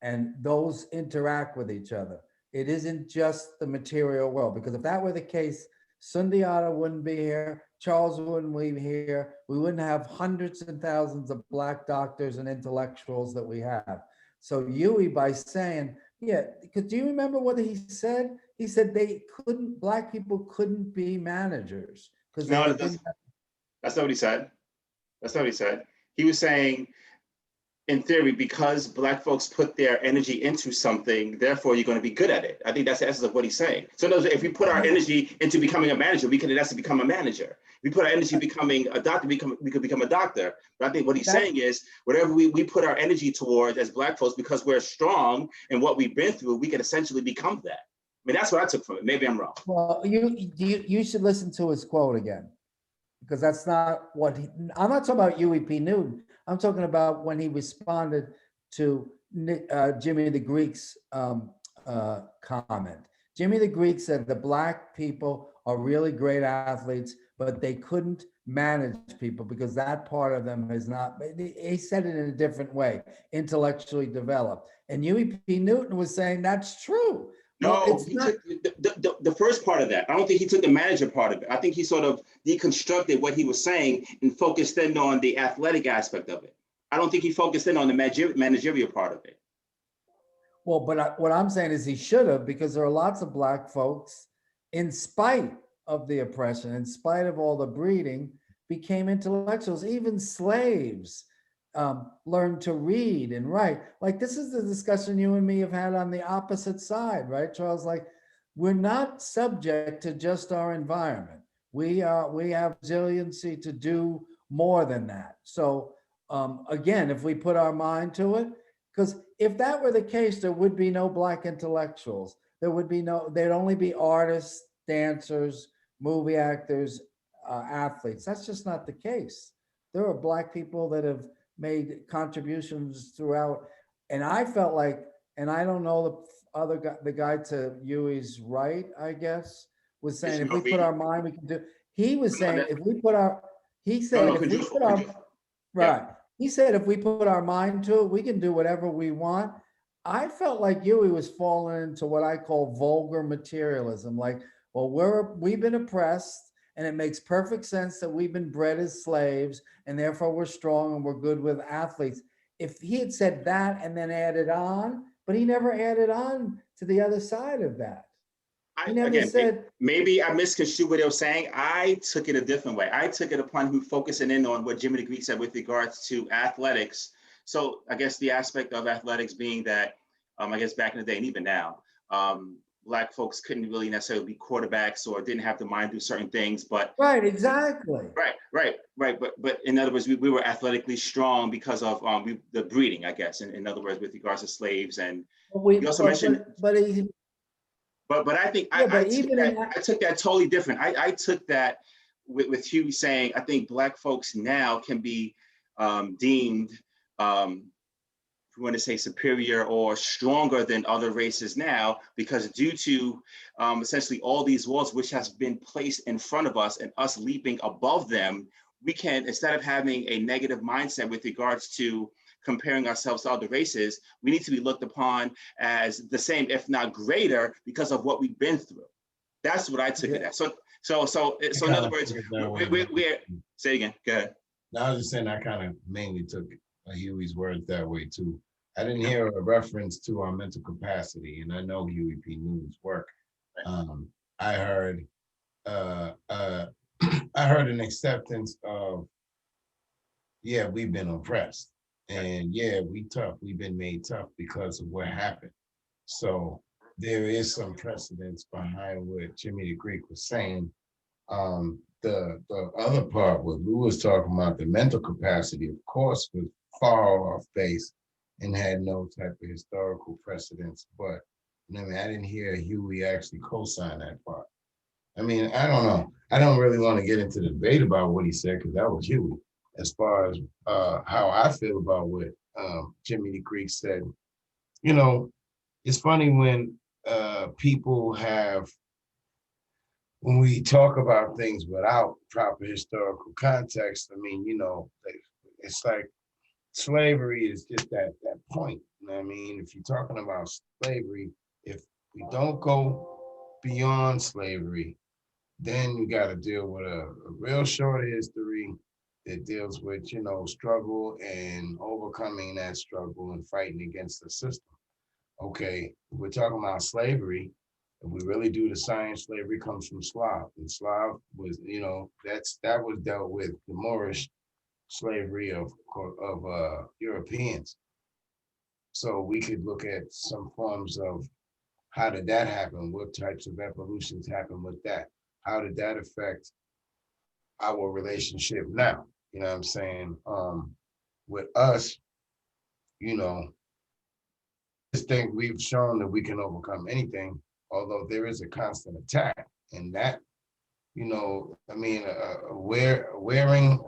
and those interact with each other. It isn't just the material world, because if that were the case, Sundiata wouldn't be here, Charles wouldn't be here, we wouldn't have hundreds and thousands of Black doctors and intellectuals that we have. So Huey, by saying, yeah, because do you remember what he said? He said Black people couldn't be managers because No, they didn't. that's not what he said. That's not what he said. He was saying, in theory, because Black folks put their energy into something, therefore you're going to be good at it. I think that's the essence of what he's saying. So in other words, if we put our energy into becoming a manager, we can in essence become a manager. If we put our energy becoming a doctor, we could become a doctor. But I think what he's saying is, whatever we put our energy towards as Black folks, because we're strong in what we've been through, we can essentially become that. I mean, that's what I took from it. Maybe I'm wrong. Well, you should listen to his quote again, because that's not what I'm not talking about Huey P. Newton. I'm talking about when he responded to Jimmy the Greek's comment. Jimmy the Greek said the Black people are really great athletes, but they couldn't manage people because that part of them is not, he said it in a different way, intellectually developed. And Huey P. Newton was saying that's true. No, he took the first part of that. I don't think he took the manager part of it. I think he sort of deconstructed what he was saying and focused in on the athletic aspect of it. I don't think he focused in on the managerial part of it. Well, but what I'm saying is he should have, because there are lots of Black folks, in spite of the oppression, in spite of all the breeding, became intellectuals. Even slaves learn to read and write. Like, this is the discussion you and me have had on the opposite side, right, Charles? Like, we're not subject to just our environment. We have resiliency to do more than that. So again, if we put our mind to it, because if that were the case, there would be no Black intellectuals. There'd only be artists, dancers, movie actors, athletes. That's just not the case. There are Black people that have made contributions throughout. And I felt like, and I don't know the guy to Huey's right, I guess, was saying, if we put our mind, we can do. He was saying, if we put our, he said, if we put our, right. He said, if we put our mind to it, we can do whatever we want. I felt like Huey was falling into what I call vulgar materialism. Like, well, we've been oppressed, and it makes perfect sense that we've been bred as slaves, and therefore we're strong and we're good with athletes. If he had said that and then added on, but he never added on to the other side of that. He never said. Maybe I misconstrued what they were saying. I took it a different way. I took it upon who focusing in on what Jimmy the Greek said with regards to athletics. So I guess the aspect of athletics being that, I guess back in the day and even now, Black folks couldn't really necessarily be quarterbacks or didn't have the mind to do certain things, but right, exactly. Right. But in other words, we were athletically strong because of the breeding, I guess. In other words, with regards to slaves, and you also mentioned. But I think I took that totally different. I took that with Huey saying, I think Black folks now can be deemed, if we want to say, superior or stronger than other races now, because due to essentially all these walls which has been placed in front of us and us leaping above them, we can, instead of having a negative mindset with regards to comparing ourselves to other races, we need to be looked upon as the same, if not greater, because of what we've been through. That's what I took it as. So in other words, we're say it again. Go ahead. No, I was just saying I kind of mainly took Huey's words that way too. I didn't hear a reference to our mental capacity, and I know Huey P. Newton's work. I heard I heard an acceptance of, yeah, we've been oppressed. And yeah, we tough. We've been made tough because of what happened. So there is some precedence behind what Jimmy the Greek was saying. The other part, what Lew was talking about, the mental capacity, of course, was far off base and had no type of historical precedence. But I mean, I didn't hear Huey actually co-sign that part. I mean, I don't know. I don't really want to get into the debate about what he said, because that was Huey. As far as how I feel about what Jimmy the Greek said, you know, it's funny when people have, when we talk about things without proper historical context, I mean, you know, it's like slavery is just that point. You know what I mean? If you're talking about slavery, if we don't go beyond slavery, then you got to deal with a real short history that deals with, you know, struggle and overcoming that struggle and fighting against the system. Okay, we're talking about slavery. If we really do the science, slavery comes from Slav, and Slav was, you know, that was dealt with the Moorish slavery of Europeans. So we could look at some forms of how did that happen? What types of evolutions happen with that? How did that affect our relationship now? You know what I'm saying? With us, you know, just think we've shown that we can overcome anything, although there is a constant attack. And that, you know, I mean, wearing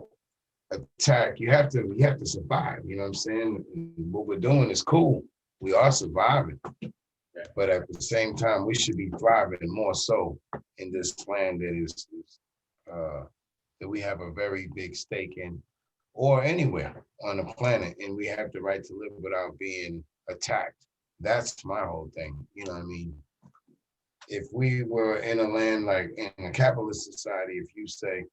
attack, you have to survive, you know what I'm saying? What we're doing is cool. We are surviving. But at the same time, we should be thriving more so in this land that we have a very big stake in, or anywhere on the planet, and we have the right to live without being attacked. That's my whole thing. You know what I mean? If we were in a land like in a capitalist society, if you say,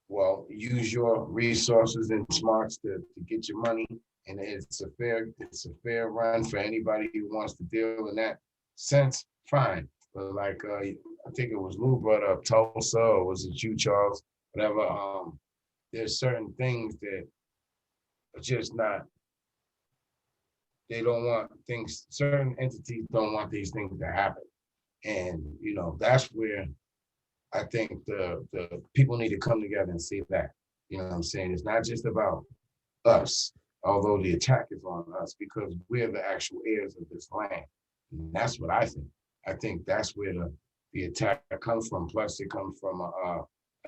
well, use your resources and smarts to get your money, and it's a fair run for anybody who wants to deal in that sense, fine. But like I think it was Lew brought up Tulsa, or was it you, Charles? Whatever. There's certain things that are just not. They don't want things. Certain entities don't want these things to happen, and you know that's where I think the people need to come together and see that. You know what I'm saying? It's not just about us, although the attack is on us, because we're the actual heirs of this land. And that's what I think. I think that's where the attack comes from. Plus, it comes from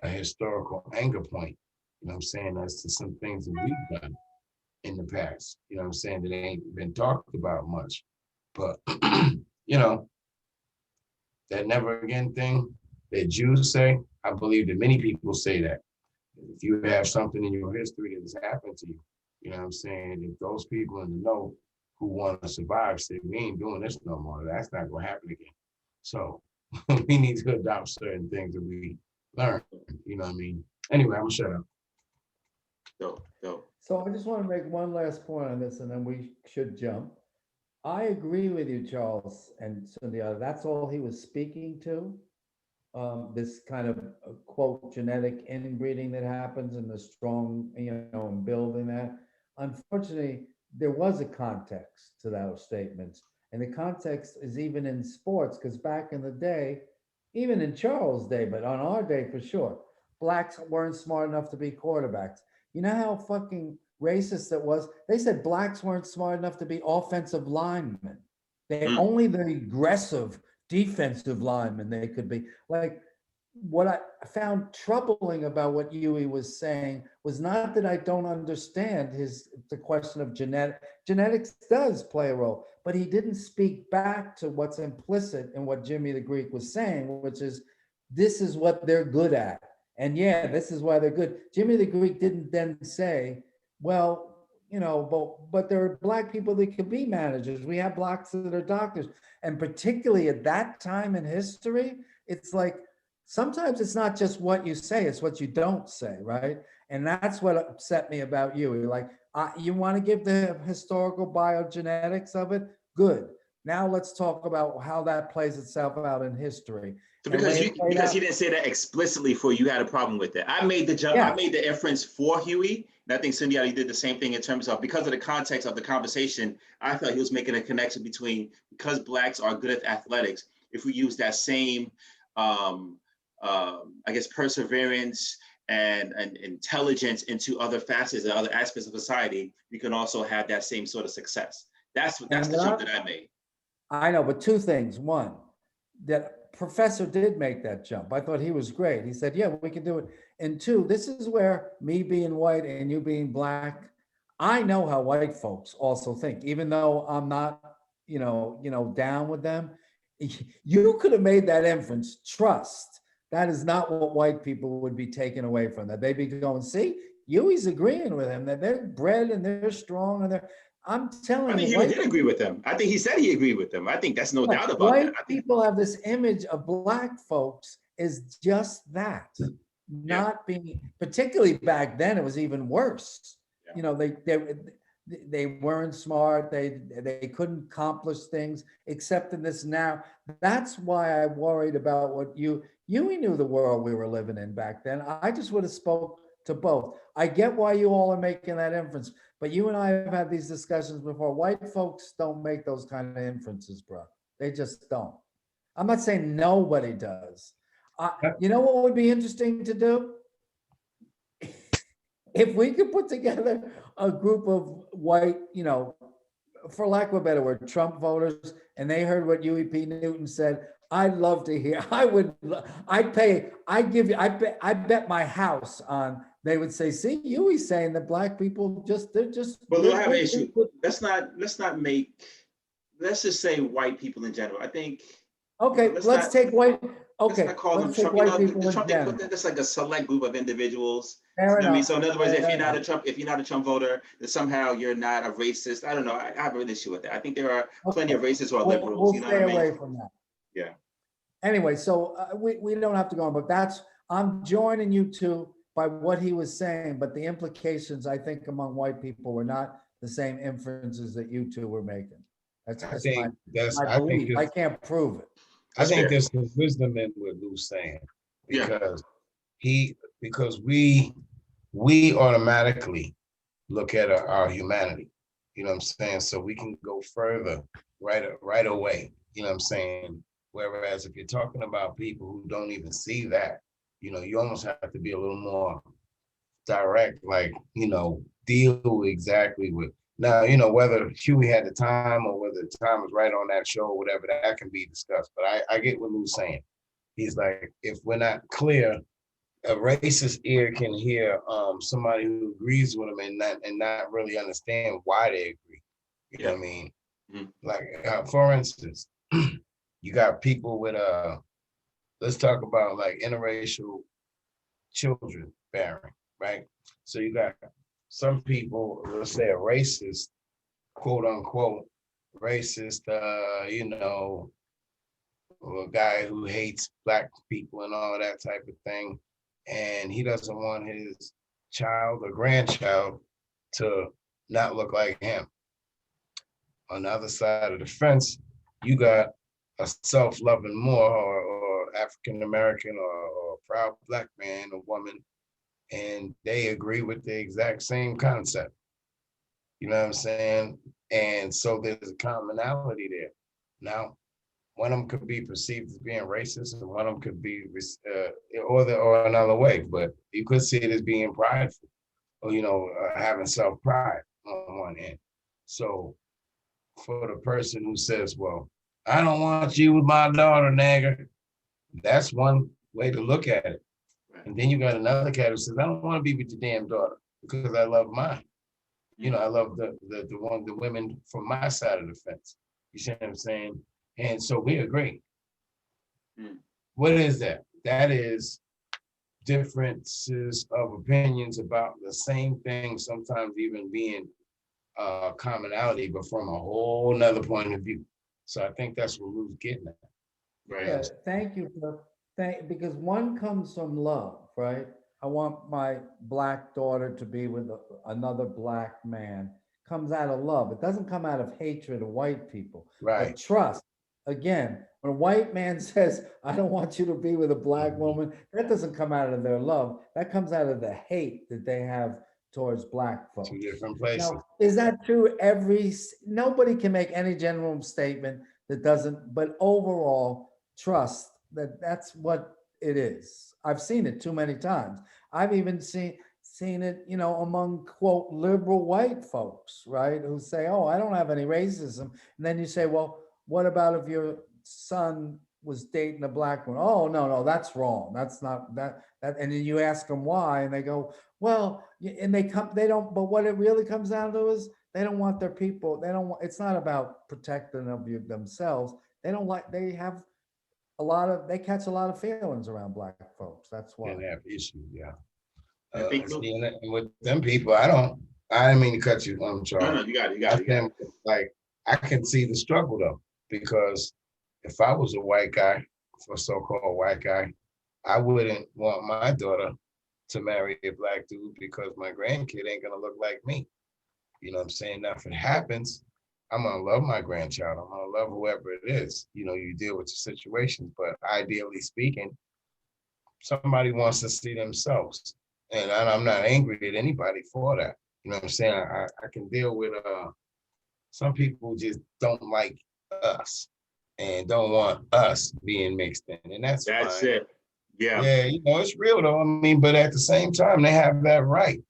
a historical anger point. You know what I'm saying? As to some things that we've done in the past. You know what I'm saying? That ain't been talked about much. But, you know, that never again thing that Jews say, I believe that many people say that. If you have something in your history that has happened to you, you know what I'm saying? If those people in the know who want to survive say, we ain't doing this no more, that's not going to happen again. So we need to adopt certain things that we learn, you know what I mean? Anyway, I'm going to shut up. So I just want to make one last point on this, and then we should jump. I agree with you, Charles and Sundiata. That's all he was speaking to. This kind of quote genetic inbreeding that happens and the strong, you know, and building that. Unfortunately, there was a context to those statements, and the context is even in sports, because back in the day, even in Charles' day, but on our day for sure, blacks weren't smart enough to be quarterbacks. You know how fucking racist it was? They said blacks weren't smart enough to be offensive linemen. They only the aggressive defensive linemen they could be. Like, what I found troubling about what Huey was saying was not that I don't understand the question of genetics does play a role, but he didn't speak back to what's implicit in what Jimmy the Greek was saying, which is this is what they're good at. And yeah, this is why they're good. Jimmy the Greek didn't then say, well, you know, but there are black people that can be managers. We have blacks that are doctors. And particularly at that time in history, it's like, sometimes it's not just what you say, it's what you don't say, right? And that's what upset me about you. You're like, you want to give the historical biogenetics of it? Good. Now let's talk about how that plays itself out in history. So because he didn't say that explicitly for you, had a problem with it. I made the jump. Yeah. I made the inference for Huey, and I think Sundiata did the same thing in terms of, because of the context of the conversation, I felt he was making a connection between, because blacks are good at athletics, if we use that same I guess perseverance and intelligence into other facets and other aspects of society, we can also have that same sort of success. That's the jump that I made. I know, but two things. One, that Professor did make that jump. I thought he was great. He said, yeah, we can do it. And two, this is where me being white and you being black, I know how white folks also think, even though I'm not, you know, down with them. You could have made that inference. Trust. That is not what white people would be taken away from that. They'd be going, see, Huey's agreeing with him that they're bred and they're strong and I'm I telling think you, Huey did agree with them. I think he said he agreed with them. I think that's no doubt about that. white people have this image of black folks is just that, not being, particularly back then, it was even worse. Yeah. You know, they weren't smart. They couldn't accomplish things except in this now. That's why I worried about what Huey knew the world we were living in back then. I just would have spoke to both. I get why you all are making that inference, but you and I have had these discussions before. White folks don't make those kind of inferences, bro. They just don't. I'm not saying nobody does. You know what would be interesting to do? If we could put together a group of white, you know, for lack of a better word, Trump voters, and they heard what Huey P. Newton said, I'd love to hear. I'd give you, I bet my house on, they would say, see, Huey's saying that black people they're just. Well, we'll have an issue. Let's just say white people in general. I think. Okay, let's take white. Okay, let's not call them Trump. That's like a select group of individuals. Fair enough. I mean, so in other words, if you're not a Trump voter, then somehow you're not a racist. I don't know. I have an issue with that. I think there are plenty of racists who are liberals. We'll you know stay what I mean? away from that. Yeah. Anyway, so we don't have to go on, but I'm joining you two by what he was saying, but the implications, I think, among white people were not the same inferences that you two were making. That's my belief. I can't prove it. I think there's some wisdom in what Lew's saying, because we automatically look at our humanity. You know what I'm saying? So we can go further right away. You know what I'm saying? Whereas if you're talking about people who don't even see that, you know, you almost have to be a little more direct, like, you know, deal exactly with. Now, you know, whether Huey had the time or whether the time was right on that show or whatever, that can be discussed. But I get what Lew's saying. He's like, if we're not clear, a racist ear can hear somebody who agrees with him and not really understand why they agree. You know what I mean? Mm-hmm. Like, for instance, you got people with let's talk about like interracial children bearing, right? So you got some people, let's say a racist, quote unquote, racist, you know, a guy who hates black people and all that type of thing. And he doesn't want his child or grandchild to not look like him. On the other side of the fence, you got a self-loving Moor or African-American or proud black man or woman, and they agree with the exact same concept. You know what I'm saying? And so there's a commonality there. Now, one of them could be perceived as being racist, and one of them could be, or another way, but you could see it as being prideful, or, you know, having self-pride on one end. So for the person who says, well, I don't want you with my daughter, nigger, that's one way to look at it. And then you got another cat who says, I don't want to be with your damn daughter because I love mine. You know, I love the women from my side of the fence. You see what I'm saying? And so we agree. What is that? That is differences of opinions about the same thing, sometimes even being commonality, but from a whole nother point of view. So I think that's what Lew's getting at. Right. Yeah, thank you because one comes from love, right? I want my black daughter to be with another black man. Comes out of love. It doesn't come out of hatred of white people. Right. But trust. Again, when a white man says, I don't want you to be with a black woman, that doesn't come out of their love. That comes out of the hate that they have towards black folks. Two different places. Now, is that true? Nobody can make any general statement that doesn't, but overall, trust that's what it is. I've seen it too many times. I've even seen it, you know, among quote liberal white folks, right? Who say, oh, I don't have any racism. And then you say, well, what about if your son was dating a black woman? Oh, no, that's wrong. That's not that. And then you ask them why, and they go, well, and they don't, but what it really comes down to is they don't want their people. They don't want, it's not about protecting of themselves. They don't like, they catch a lot of feelings around black folks. That's why. They have issues, yeah. I think And with them people, I didn't mean to cut you, Charles. no, you got it. Like, I can see the struggle though, because if I was a white guy, for so-called white guy, I wouldn't want my daughter to marry a black dude because my grandkid ain't gonna look like me. You know what I'm saying? Now, if it happens, I'm gonna love my grandchild. I'm gonna love whoever it is. You know, you deal with the situations, but ideally speaking, somebody wants to see themselves. And I'm not angry at anybody for that. You know what I'm saying? I can deal with some people just don't like us and don't want us being mixed in. And that's fine. it. Yeah. Yeah, you know, it's real though. I mean, but at the same time, they have that right.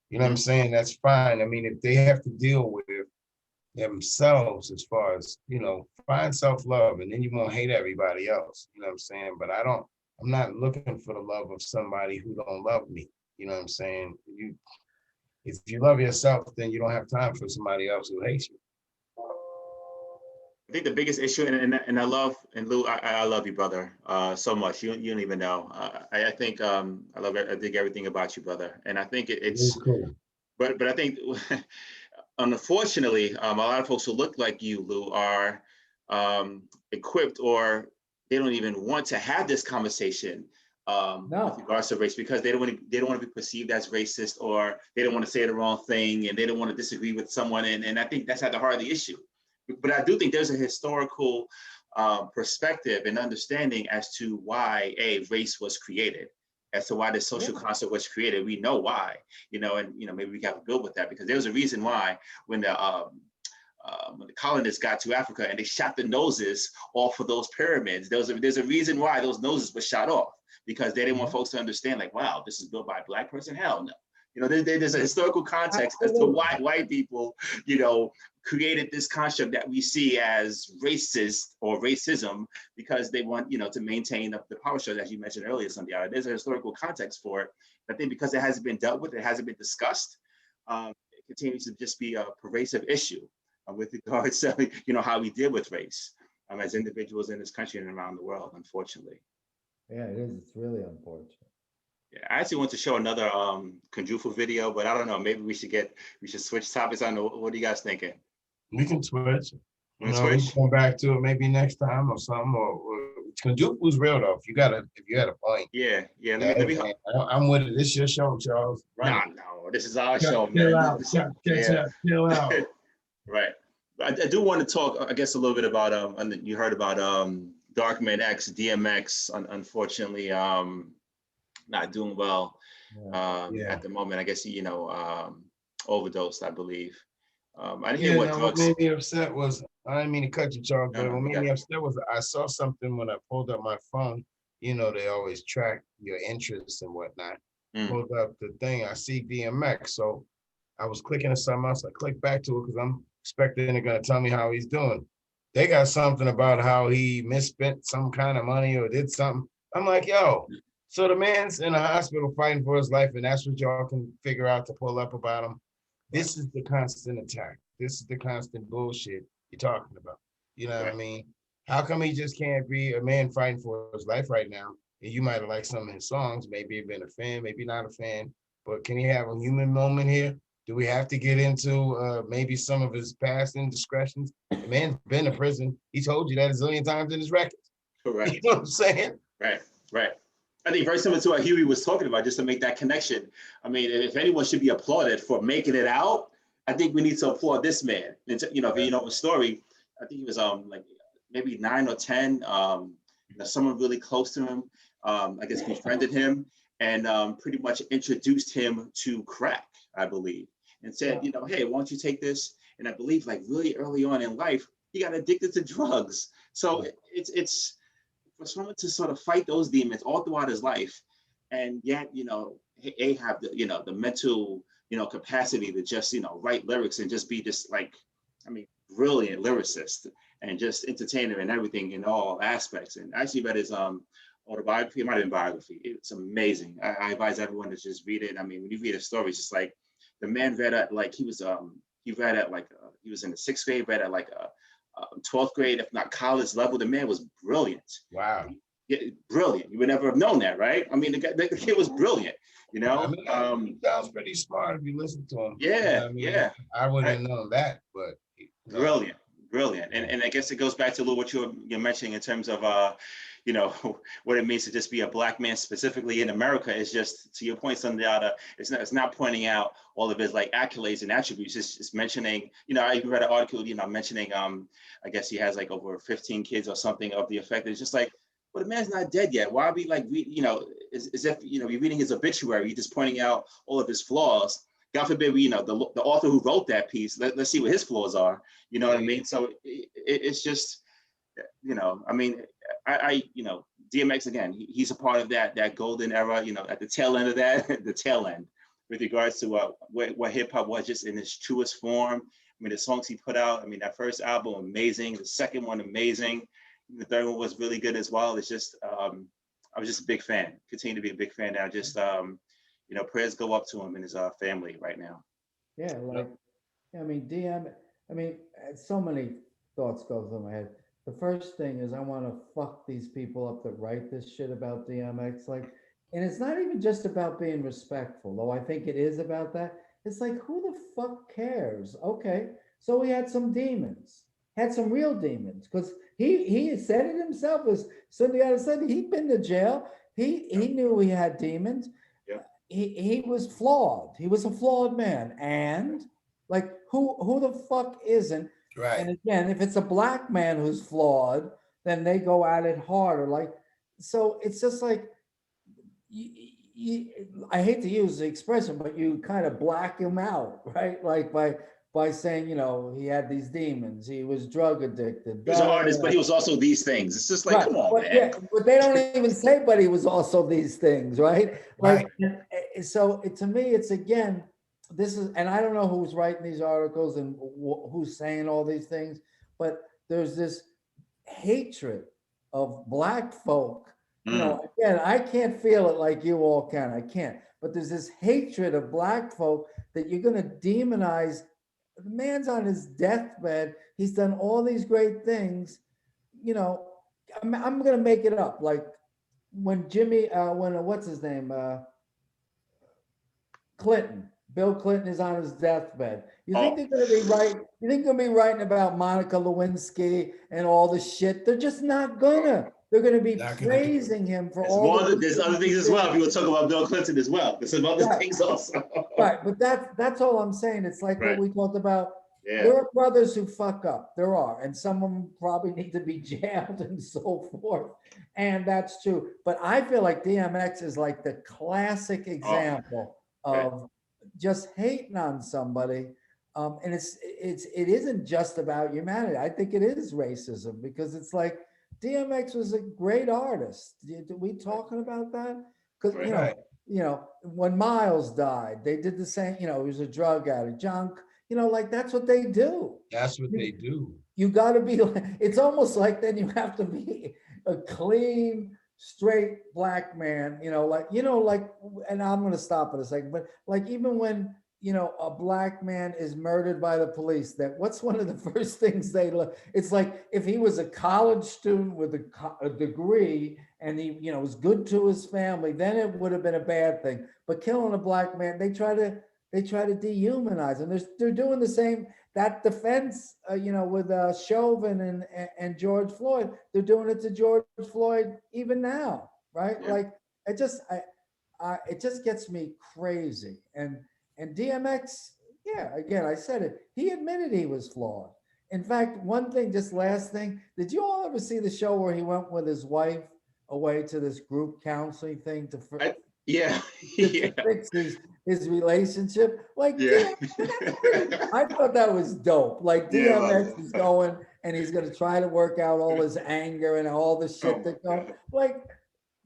You know what I'm saying? That's fine. I mean, if they have to deal with themselves as far as, you know, find self-love and then you won't hate everybody else. You know what I'm saying? But I'm not looking for the love of somebody who don't love me. You know what I'm saying? If you love yourself, then you don't have time for somebody else who hates you. I think the biggest issue, and I love, and Lew, I love you, brother, so much. You don't even know. I think I dig everything about you, brother. And I think it's cool. But I think, unfortunately, a lot of folks who look like you, Lew, are equipped, or they don't even want to have this conversation with regards to race, because they don't want to be perceived as racist, or they don't want to say the wrong thing, and they don't want to disagree with someone. And I think that's at the heart of the issue. But I do think there's a historical perspective and understanding as to why race was created, as to why the social construct was created. We know why, and maybe we have to build with that, because there was a reason why when the colonists got to Africa and they shot the noses off of those pyramids, there's a reason why those noses were shot off, because they didn't want folks to understand, like, wow, this is built by a black person. Hell no. There's a historical context as to why white people, created this construct that we see as racist or racism, because they want, to maintain the power structure, as you mentioned earlier, Sundiata. There's a historical context for it. I think because it hasn't been dealt with, it hasn't been discussed, it continues to just be a pervasive issue with regards to, how we deal with race as individuals in this country and around the world, unfortunately. Yeah, it is. It's really unfortunate. Yeah, I actually want to show another Kunjufu video, but I don't know. Maybe we should switch topics. I don't know. What are you guys thinking? We can switch. We can come back to it maybe next time or something. Or Kunjufu's real though. If you had a point. Yeah. Let me I'm with it. This is your show, Charles. No, this is our show, man. Chill out. Chill out. Right. I do want to talk, I guess, a little bit about you heard about Darkman X, DMX, unfortunately, not doing well at the moment. I guess overdosed, I believe. I didn't hear what drugs. What made me upset was, I didn't mean to cut you, Charles, but what made me upset was I saw something when I pulled up my phone. They always track your interests and whatnot. Pulled up the thing, I see DMX, so I was clicking on something else. I clicked back to it because I'm expecting they're gonna tell me how he's doing. They got something about how he misspent some kind of money or did something. I'm like, yo, so the man's in a hospital fighting for his life, and that's what y'all can figure out to pull up about him. This is the constant attack. This is the constant bullshit you're talking about. You know what I mean? How come he just can't be a man fighting for his life right now? And you might have liked some of his songs, maybe you've been a fan, maybe not a fan, but can he have a human moment here? Do we have to get into maybe some of his past indiscretions? The man's been in prison. He told you that a zillion times in his records. Correct. You know what I'm saying? Right. I think very similar to what Huey was talking about, just to make that connection. I mean, if anyone should be applauded for making it out, I think we need to applaud this man. And if you know his story, I think he was like maybe 9 or 10. Someone really close to him, I guess, befriended him and pretty much introduced him to crack, I believe, and said, hey, why don't you take this? And I believe, like, really early on in life, he got addicted to drugs. So it's for someone to sort of fight those demons all throughout his life, and yet, have the mental, capacity to just, write lyrics and just be this, like, brilliant lyricist and just entertainer and everything in all aspects. And I actually read his autobiography, it might have been biography. It's amazing. I advise everyone to just read it. I mean, when you read a story, it's just like the man read at like he was in the 6th grade, read at like a 12th grade, if not college level. The man was brilliant. Wow. Yeah, brilliant. You would never have known that, right? I mean, the kid was brilliant, you know? I mean, he sounds pretty smart if you listen to him. Yeah, You know what I mean? yeah. I wouldn't know that, but Brilliant, brilliant. And I guess it goes back to Lou, what you're mentioning in terms of you know, what it means to just be a black man specifically in America. Is just, to your point, Sundiata, it's not pointing out all of his like accolades and attributes. It's mentioning, you know, I read an article, you know, mentioning I guess he has like over 15 kids or something of the effect. It's just like, well, the man's not dead yet. Why be like, you know, as if, you know, you're reading his obituary, you're just pointing out all of his flaws. God forbid, we, you know, the author who wrote that piece, let's see what his flaws are. You know what I mean? So it's just, you know, I mean, you know, DMX, again, he's a part of that golden era, you know, at the tail end of that, the tail end, with regards to what hip hop was just in its truest form. I mean, the songs he put out, I mean, that first album, amazing. The second one, amazing. The third one was really good as well. It's just, I was just a big fan, continue to be a big fan now. Just, you know, prayers go up to him and his family right now. Yeah, like, I mean, I mean, so many thoughts go through my head. The first thing is I want to fuck these people up that write this shit about DMX. Like, and it's not even just about being respectful, though I think it is about that. It's like, who the fuck cares? Okay, so he had some demons, had some real demons, because he said it himself. As Sundiata said, he'd been to jail. He knew he had demons. Yeah. He was flawed. He was a flawed man, and like who the fuck isn't? right. And again, if it's a black man who's flawed, then they go at it harder. Like, so it's just like, I hate to use the expression, but you kind of black him out, right? Like by saying, you know, he had these demons, he was drug addicted. He was an artist, but he was also these things. It's just like, right. come on, but, man. Yeah, but they don't even say, but he was also these things, right? Like, so to me, it's again, this is, and I don't know who's writing these articles and who's saying all these things, but there's this hatred of black folk. You know, again, I can't feel it like you all can. I can't. But there's this hatred of black folk that you're going to demonize. The man's on his deathbed. He's done all these great things. You know, I'm going to make it up. Like when Jimmy, what's his name? Clinton. Bill Clinton is on his deathbed. You think they're going to be right? You think they're going to be writing about Monica Lewinsky and all the shit? They're just not gonna. They're going to be praising him for all. There's other things as well. People talk about Bill Clinton as well. There's some other things also. Right, but that's all I'm saying. It's like what we talked about. Yeah. There are brothers who fuck up. There are, and some of them probably need to be jailed and so forth. And that's true. But I feel like DMX is like the classic example of just hating on somebody. And it isn't just about humanity. I think it is racism, because it's like DMX was a great artist. Are we talking about that? Because you know, when Miles died, they did the same. You know, he was a drug addict, junk. You know, like that's what they do. That's what they do. You got to be. It's almost like then you have to be a clean, straight black man. You know, like and I'm going to stop in a second. But like, even when, you know, a black man is murdered by the police, that what's one of the first things they look? It's like if he was a college student with a degree and he, you know, was good to his family, then it would have been a bad thing. But killing a black man, they try to dehumanize him. They're doing the same. That defense, you know, with Chauvin and George Floyd, they're doing it to George Floyd even now, right? Yeah. Like it just gets me crazy. And DMX, yeah, again, I said it. He admitted he was flawed. In fact, one thing, just last thing, did you all ever see the show where he went with his wife away to this group counseling thing to fix his relationship? Like, yeah. I thought that was dope. Like DMX is going and he's going to try to work out all his anger and all the shit that goes. Like,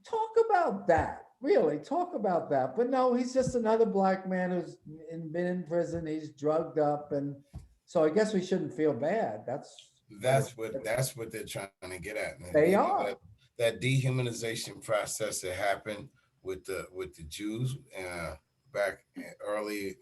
talk about that. Really, talk about that. But no, he's just another black man who's been in prison. He's drugged up, and so I guess we shouldn't feel bad. That's what they're trying to get at. Man. They are that dehumanization process that happened with the Jews back early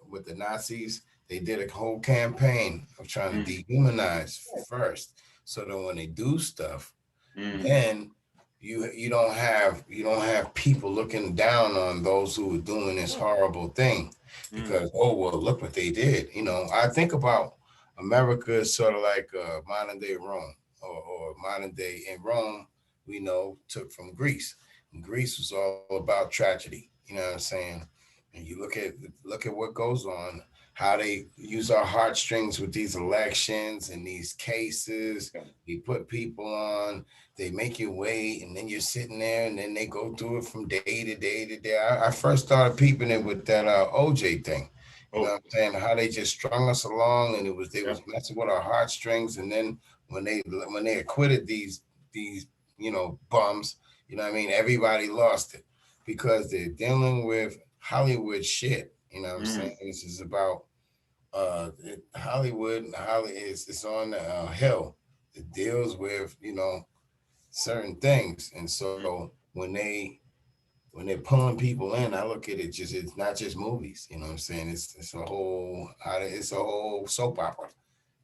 with the Nazis. They did a whole campaign of trying to dehumanize first, so that when they do stuff, then you don't have people looking down on those who are doing this horrible thing because oh well look what they did. I think about America is sort of like modern day Rome or modern day in Rome we know took from Greece. And Greece was all about tragedy. You know what I'm saying? And you look at what goes on, how they use our heartstrings with these elections and these cases. You put people on, they make you wait, and then you're sitting there, and then they go through it from day to day to day. I first started peeping it with that OJ thing. You know what I'm saying? How they just strung us along, and they was messing with our heartstrings. And then when they acquitted these bums, you know what I mean? Everybody lost it because they're dealing with Hollywood shit. You know what I'm saying? This is about Hollywood. It's on the hill. It deals with certain things, and so when they're pulling people in, I look at it it's not just movies. You know what I'm saying? It's a whole soap opera.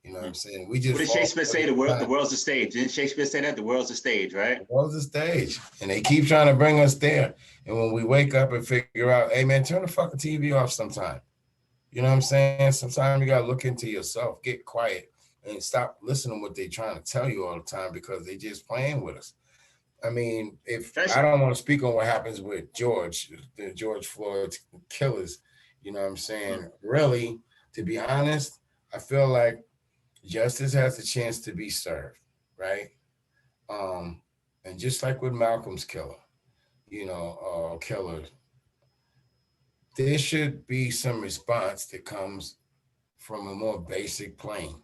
You know what I'm saying? We just what did Shakespeare say? The world's a stage. Didn't Shakespeare say that? The world's a stage, right? The world's a stage. And they keep trying to bring us there. And when we wake up and figure out, hey man, turn the fucking TV off sometime. You know what I'm saying? Sometimes you gotta look into yourself, get quiet, and stop listening to what they're trying to tell you all the time because they just playing with us. I mean, I don't want to speak on what happens with the George Floyd killers, you know what I'm saying? Really, to be honest, I feel like justice has a chance to be served, right? And just like with Malcolm's killer, there should be some response that comes from a more basic plane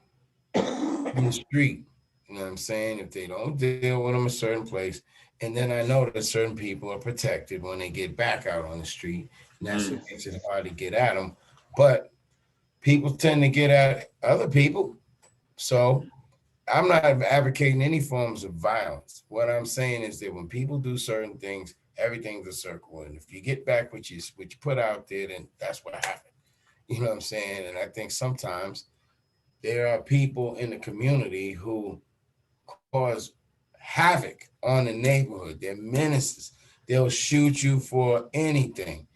in the street. You know what I'm saying? If they don't deal with them a certain place, and then I know that certain people are protected when they get back out on the street, and that's what makes it hard to get at them. But people tend to get at other people. So I'm not advocating any forms of violence. What I'm saying is that when people do certain things, everything's a circle. And if you get back what you put out there, then that's what happened. You know what I'm saying? And I think sometimes there are people in the community who cause havoc on the neighborhood. They're menaces. They'll shoot you for anything.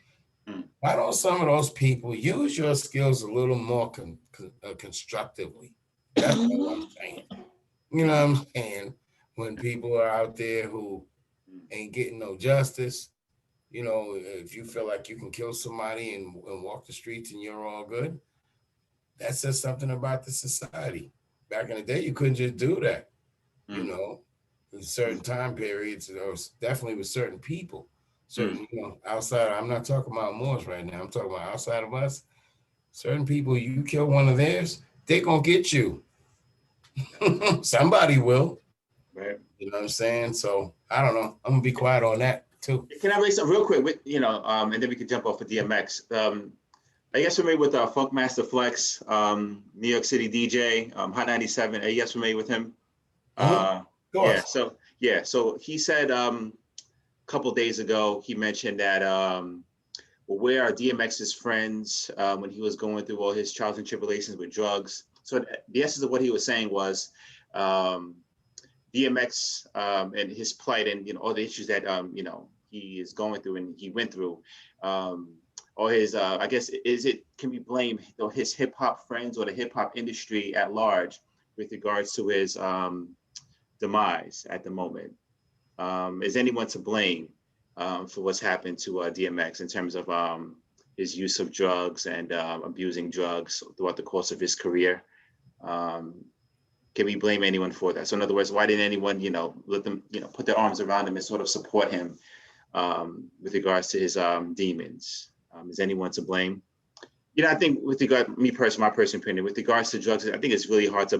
Why don't some of those people use your skills a little more constructively? That's what I'm saying. You know what I'm saying? When people are out there who ain't getting no justice, if you feel like you can kill somebody and walk the streets and you're all good, that says something about the society. Back in the day, you couldn't just do that, in certain time periods, or definitely with certain people. Certain, outside, I'm not talking about Moors right now. I'm talking about outside of us. Certain people, you kill one of theirs, they gonna get you. Somebody will. Right. You know what I'm saying? So I don't know. I'm gonna be quiet on that too. Can I raise something real quick with and then we can jump off of DMX. I guess familiar with Funkmaster Flex, New York City DJ, Hot 97. Are you guys familiar with him? So he said a couple of days ago, he mentioned that where are DMX's friends when he was going through all his trials and tribulations with drugs. So the essence of what he was saying was DMX and his plight and all the issues that he is going through and he went through, or his I guess can we blame his hip hop friends or the hip hop industry at large with regards to his demise at the moment? Is anyone to blame for what's happened to DMX in terms of his use of drugs and abusing drugs throughout the course of his career? Can we blame anyone for that? So in other words, why didn't anyone, let them, put their arms around him and sort of support him with regards to his demons? Is anyone to blame? I think with regard, my personal opinion, with regards to drugs, I think it's really hard to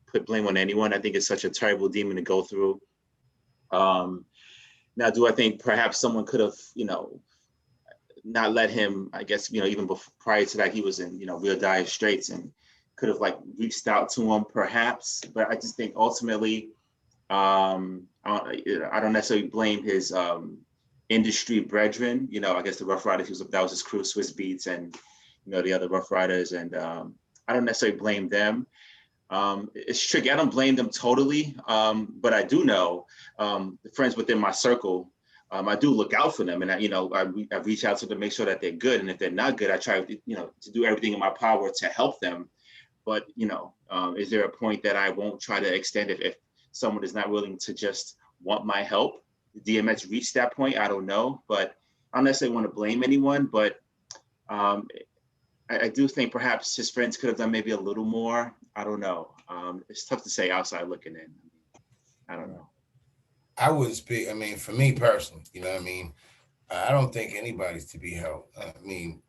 put blame on anyone. I think it's such a terrible demon to go through. Now, do I think perhaps someone could have, not let him, I guess, even prior to that, he was in, real dire straits and could have reached out to him perhaps, but I just think ultimately, I don't necessarily blame his industry brethren, I guess the Rough Riders, that was his crew, Swiss Beats and, the other Rough Riders. And I don't necessarily blame them. It's tricky. I don't blame them totally, but I do know the friends within my circle. I do look out for them, and I reach out to them to make sure that they're good. And if they're not good, I try to do everything in my power to help them. But is there a point that I won't try to extend if someone is not willing to just want my help? DMX reached that point. I don't know, but I don't necessarily want to blame anyone. But I do think perhaps his friends could have done maybe a little more. I don't know. It's tough to say outside looking in. I don't know. I would speak. I mean, for me personally, I don't think anybody's to be held. I mean,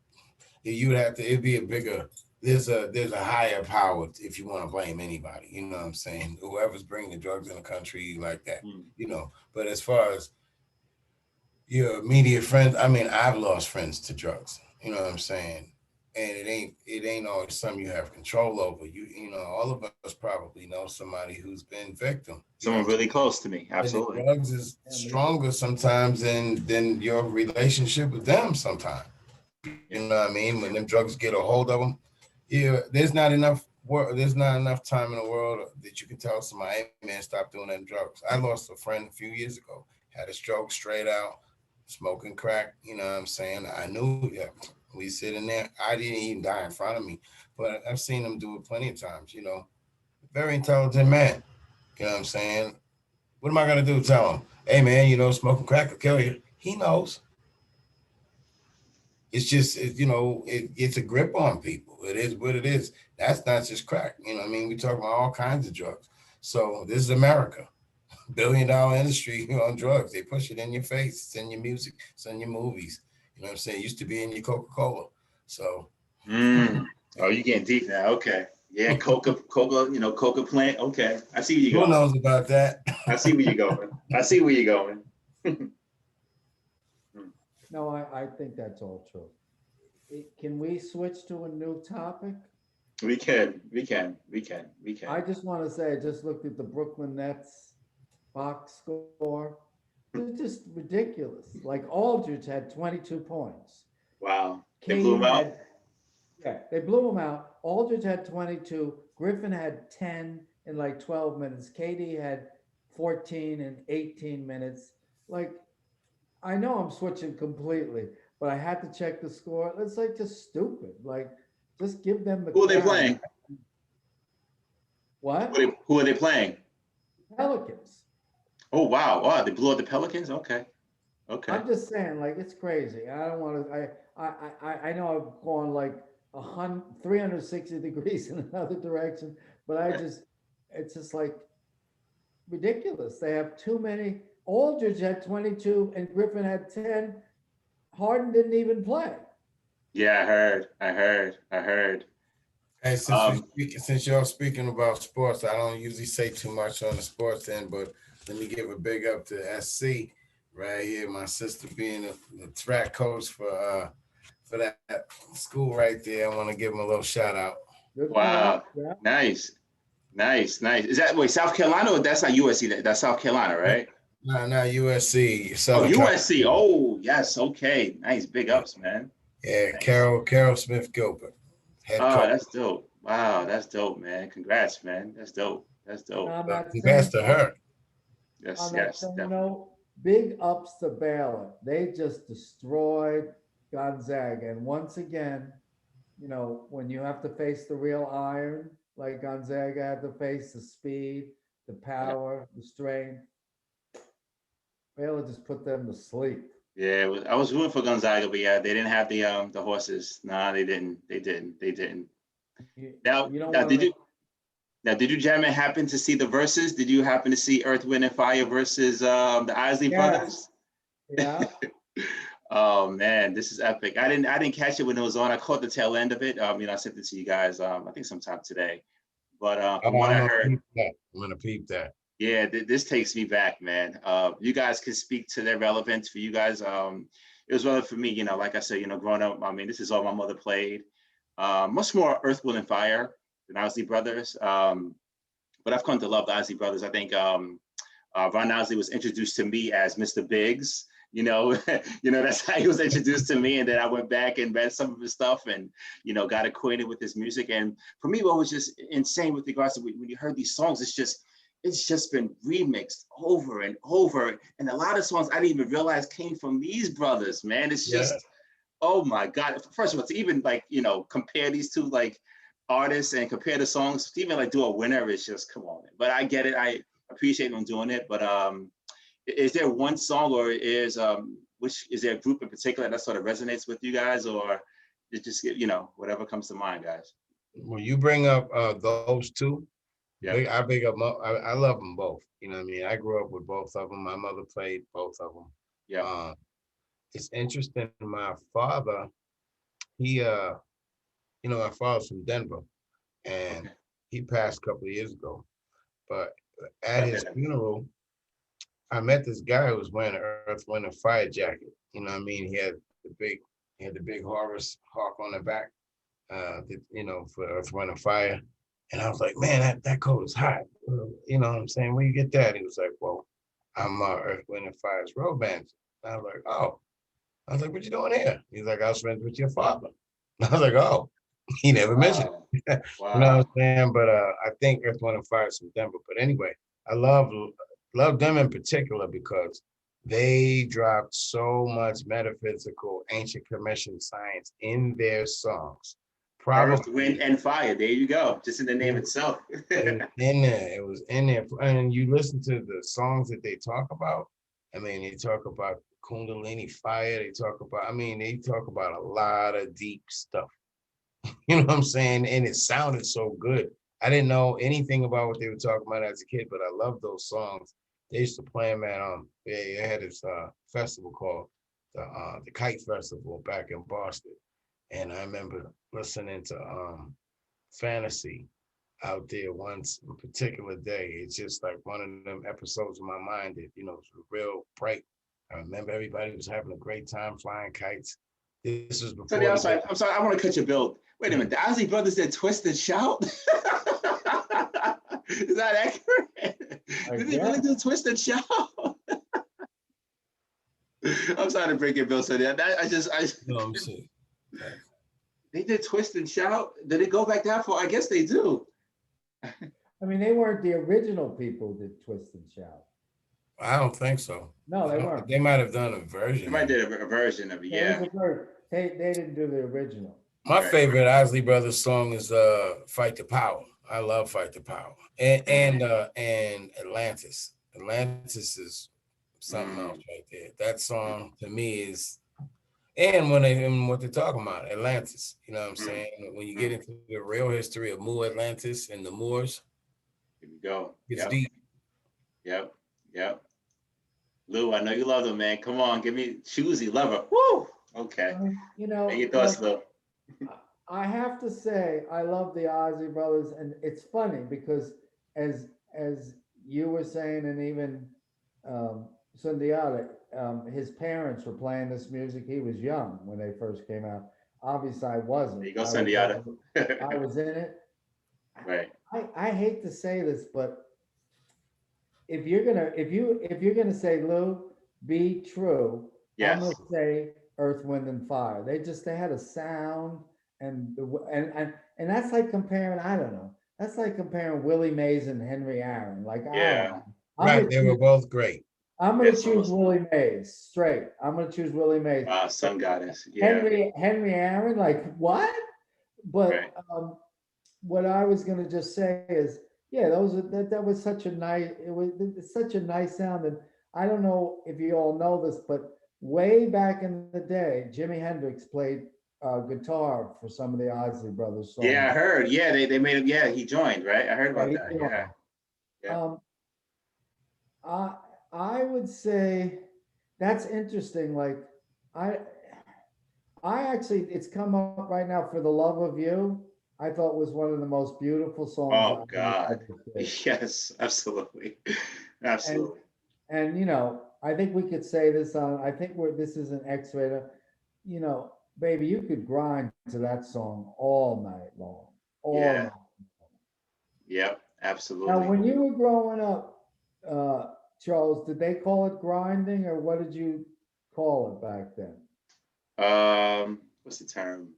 you would have to. It'd be a bigger. There's a higher power if you want to blame anybody. You know what I'm saying? Whoever's bringing the drugs in the country like that. But as far as your immediate friends, I mean, I've lost friends to drugs. You know what I'm saying? And it ain't always something you have control over. All of us probably know somebody who's been victim. Someone really close to me. Absolutely. And drugs is stronger sometimes than your relationship with them sometimes. You know what I mean? When them drugs get a hold of them, there's not enough time in the world that you can tell somebody, hey man, stop doing them drugs. I lost a friend a few years ago, had a stroke straight out, smoking crack, you know what I'm saying? I knew we sitting there. I didn't even die in front of me, but I've seen him do it plenty of times, Very intelligent man. You know what I'm saying? What am I gonna do? Tell him, hey man, smoking crack will kill you. He knows. It's just, it's a grip on people. It is what it is. That's not just crack. We talk about all kinds of drugs. So this is America. $1 billion industry on drugs. They push it in your face. It's in your music. It's in your movies. You know what I'm saying? It used to be in your Coca-Cola. So. Oh, you're getting deep now. Okay. Yeah, Coca plant. Okay. I see where you're going. Who knows about that? I see where you're going. No, I think that's all true. Can we switch to a new topic? We can. I just want to say, I just looked at the Brooklyn Nets box score. They're just ridiculous. Like Aldridge had 22 points. Wow. They blew him out? They blew him out. Aldridge had 22. Griffin had 10 in like 12 minutes. KD had 14 in 18 minutes. Like, I know I'm switching completely, but I had to check the score. It's like just stupid. Like, just give them the. Who are they playing? What? Who are they playing? Pelicans. Oh wow! Wow, they blew out the Pelicans. Okay. I'm just saying, like, it's crazy. I don't want to. I know I've gone like 360 degrees in another direction, but it's just like ridiculous. They have too many. Aldridge had 22 and Griffin had 10. Harden didn't even play. Yeah, I heard. Hey, since y'all speaking about sports, I don't usually say too much on the sports end, but let me give a big up to SC right here. My sister being the track coach for that school right there. I want to give him a little shout out. Wow, yeah. Nice. Is that South Carolina or that's not USC? That's South Carolina, right? No, USC. USC. Oh, yes. Okay. Nice. Big ups, man. Yeah, nice. Carol Smith Gilbert. That's dope. Wow, that's dope, man. Congrats, man. That's dope. Congrats to her. Yes. Big ups to Baylor. They just destroyed Gonzaga. And once again, when you have to face the real iron, like Gonzaga had to face the speed, the power, the strength, Baylor just put them to sleep. Yeah, I was rooting for Gonzaga, but yeah, they didn't have the horses. Nah, they didn't. Now, did you gentlemen happen to see the verses? Did you happen to see Earth, Wind, and Fire versus the Isley brothers? Yeah. Oh man, this is epic. I didn't catch it when it was on. I caught the tail end of it. I sent it to you guys. I think sometime today. But from what I heard, I'm gonna peep that. Yeah, this takes me back, man. You guys can speak to their relevance for you guys. It was relevant for me, like I said, growing up, this is all my mother played. Much more Earth, Wind, and Fire than Isley Brothers. But I've come to love the Isley Brothers. I think Ron Isley was introduced to me as Mr. Biggs. you know, that's how he was introduced to me. And then I went back and read some of his stuff and, you know, got acquainted with his music. And for me, what was just insane with regards to when you heard these songs, it's just been remixed over and over. And a lot of songs I didn't even realize came from these brothers, man. It's just, oh my God. First of all, to even like, you know, compare these two like artists and compare the songs, to even like do a winner, it's just, come on. But I get it. I appreciate them doing it. But is there one song, or is there a group in particular that sort of resonates with you guys, or it just, you know, whatever comes to mind, guys? When you bring up those two, Yeah, I big up. I love them both. You know what I mean? I grew up with both of them. My mother played both of them. yeah. It's interesting. My father, he, you know, my father's from Denver, and Okay. he passed a couple of years ago. But at Sorry to his hear that. funeral, I met this guy who was wearing an Earth, Wind and Fire jacket. You know what I mean? He had the big Horus hawk on the back, you know, for Earth, Wind and Fire. And I was like, man, that coat is hot. You know what I'm saying? Where you get that? He was like, well, I'm Earth, Wind and Fire's road manager. And I was like, oh. I was like, what you doing here? He's like, I was friends with your father. I was like, oh, he never mentioned Wow. it. You know what I'm Wow. saying? But I think Earth, Wind and Fire is from Denver. But anyway, I love them in particular because they dropped so much metaphysical, ancient commission science in their songs. Earth, Wind, Probably and Fire. There you go. Just in the name itself. it was in there. It was in there. And you listen to the songs that they talk about. I mean, they talk about Kundalini fire. They talk about a lot of deep stuff. You know what I'm saying? And it sounded so good. I didn't know anything about what they were talking about as a kid, but I love those songs. They used to play them at they had this festival called the Kite Festival back in Boston. And I remember listening to Fantasy out there once a particular day. It's just like one of them episodes of my mind that, you know, was real bright. I remember everybody was having a great time flying kites. This was Sonny, before I'm the sorry. big. I'm sorry. I want to cut your bill. Wait a minute. The Ozzy Brothers did Twist and Shout? Is that accurate? Did they really do Twist and Shout? I'm sorry to break your bill, Sonny. No, I'm saying. They did Twist and Shout? Did it go back that far? I guess they do. I mean, they weren't the original people that Twist and Shout. I don't think so. No, they weren't. They might have done a They version might of it. did a version of it, It was yeah. a bird. They didn't do the original. My Right. favorite Isley Brothers song is "Fight the Power." I love "Fight the Power" and Atlantis. Atlantis is something else right there. That song to me is, and what they're talking about, Atlantis. You know what I'm saying? When you get into the real history of Mu Atlantis and the Moors, Here we go. it's Yep. deep. Yep. Yep. Lou, I know you love them, man. Come on, give me choosy lover. Woo! Okay. You know, Make your thoughts, Lou. I have to say, I love the Ozzy Brothers, and it's funny because as you were saying, and even Sundiata, his parents were playing this music. He was young when they first came out. Obviously, I wasn't. There you go, Sundiata. I was in it. Right. I hate to say this, but if you're gonna say Lou, be true. I'm Yes. gonna say Earth, Wind, and Fire. They had a sound, and that's like comparing. I don't know. That's like comparing Willie Mays and Henry Aaron. Like I don't Yeah. know. Right, they were both great. I'm gonna It's choose almost Willie Mays straight. I'm gonna choose Willie Mays. Sun Goddess. Yeah. Henry Aaron, like what? But Right. what I was gonna just say is, yeah, that was such a nice. It's such a nice sound, and I don't know if you all know this, but way back in the day, Jimi Hendrix played guitar for some of the Ozzy Brothers Yeah, songs. I heard. Yeah, they made him. Yeah, he joined. Right. I heard Yeah, about that. Yeah. Yeah. Um, I I would say that's interesting. Like I I actually, it's come up right now for the love of you. I thought was one of the most beautiful songs Oh I God. ever did. Yes, absolutely. And Absolutely. you know, I think we could say this on. I think this is an X-rated. You know, baby, you could grind to that song all night long, all Yeah. night. Yep. Now, Absolutely. when you were growing up, Charles, did they call it grinding, or what did you call it back then? What's the term?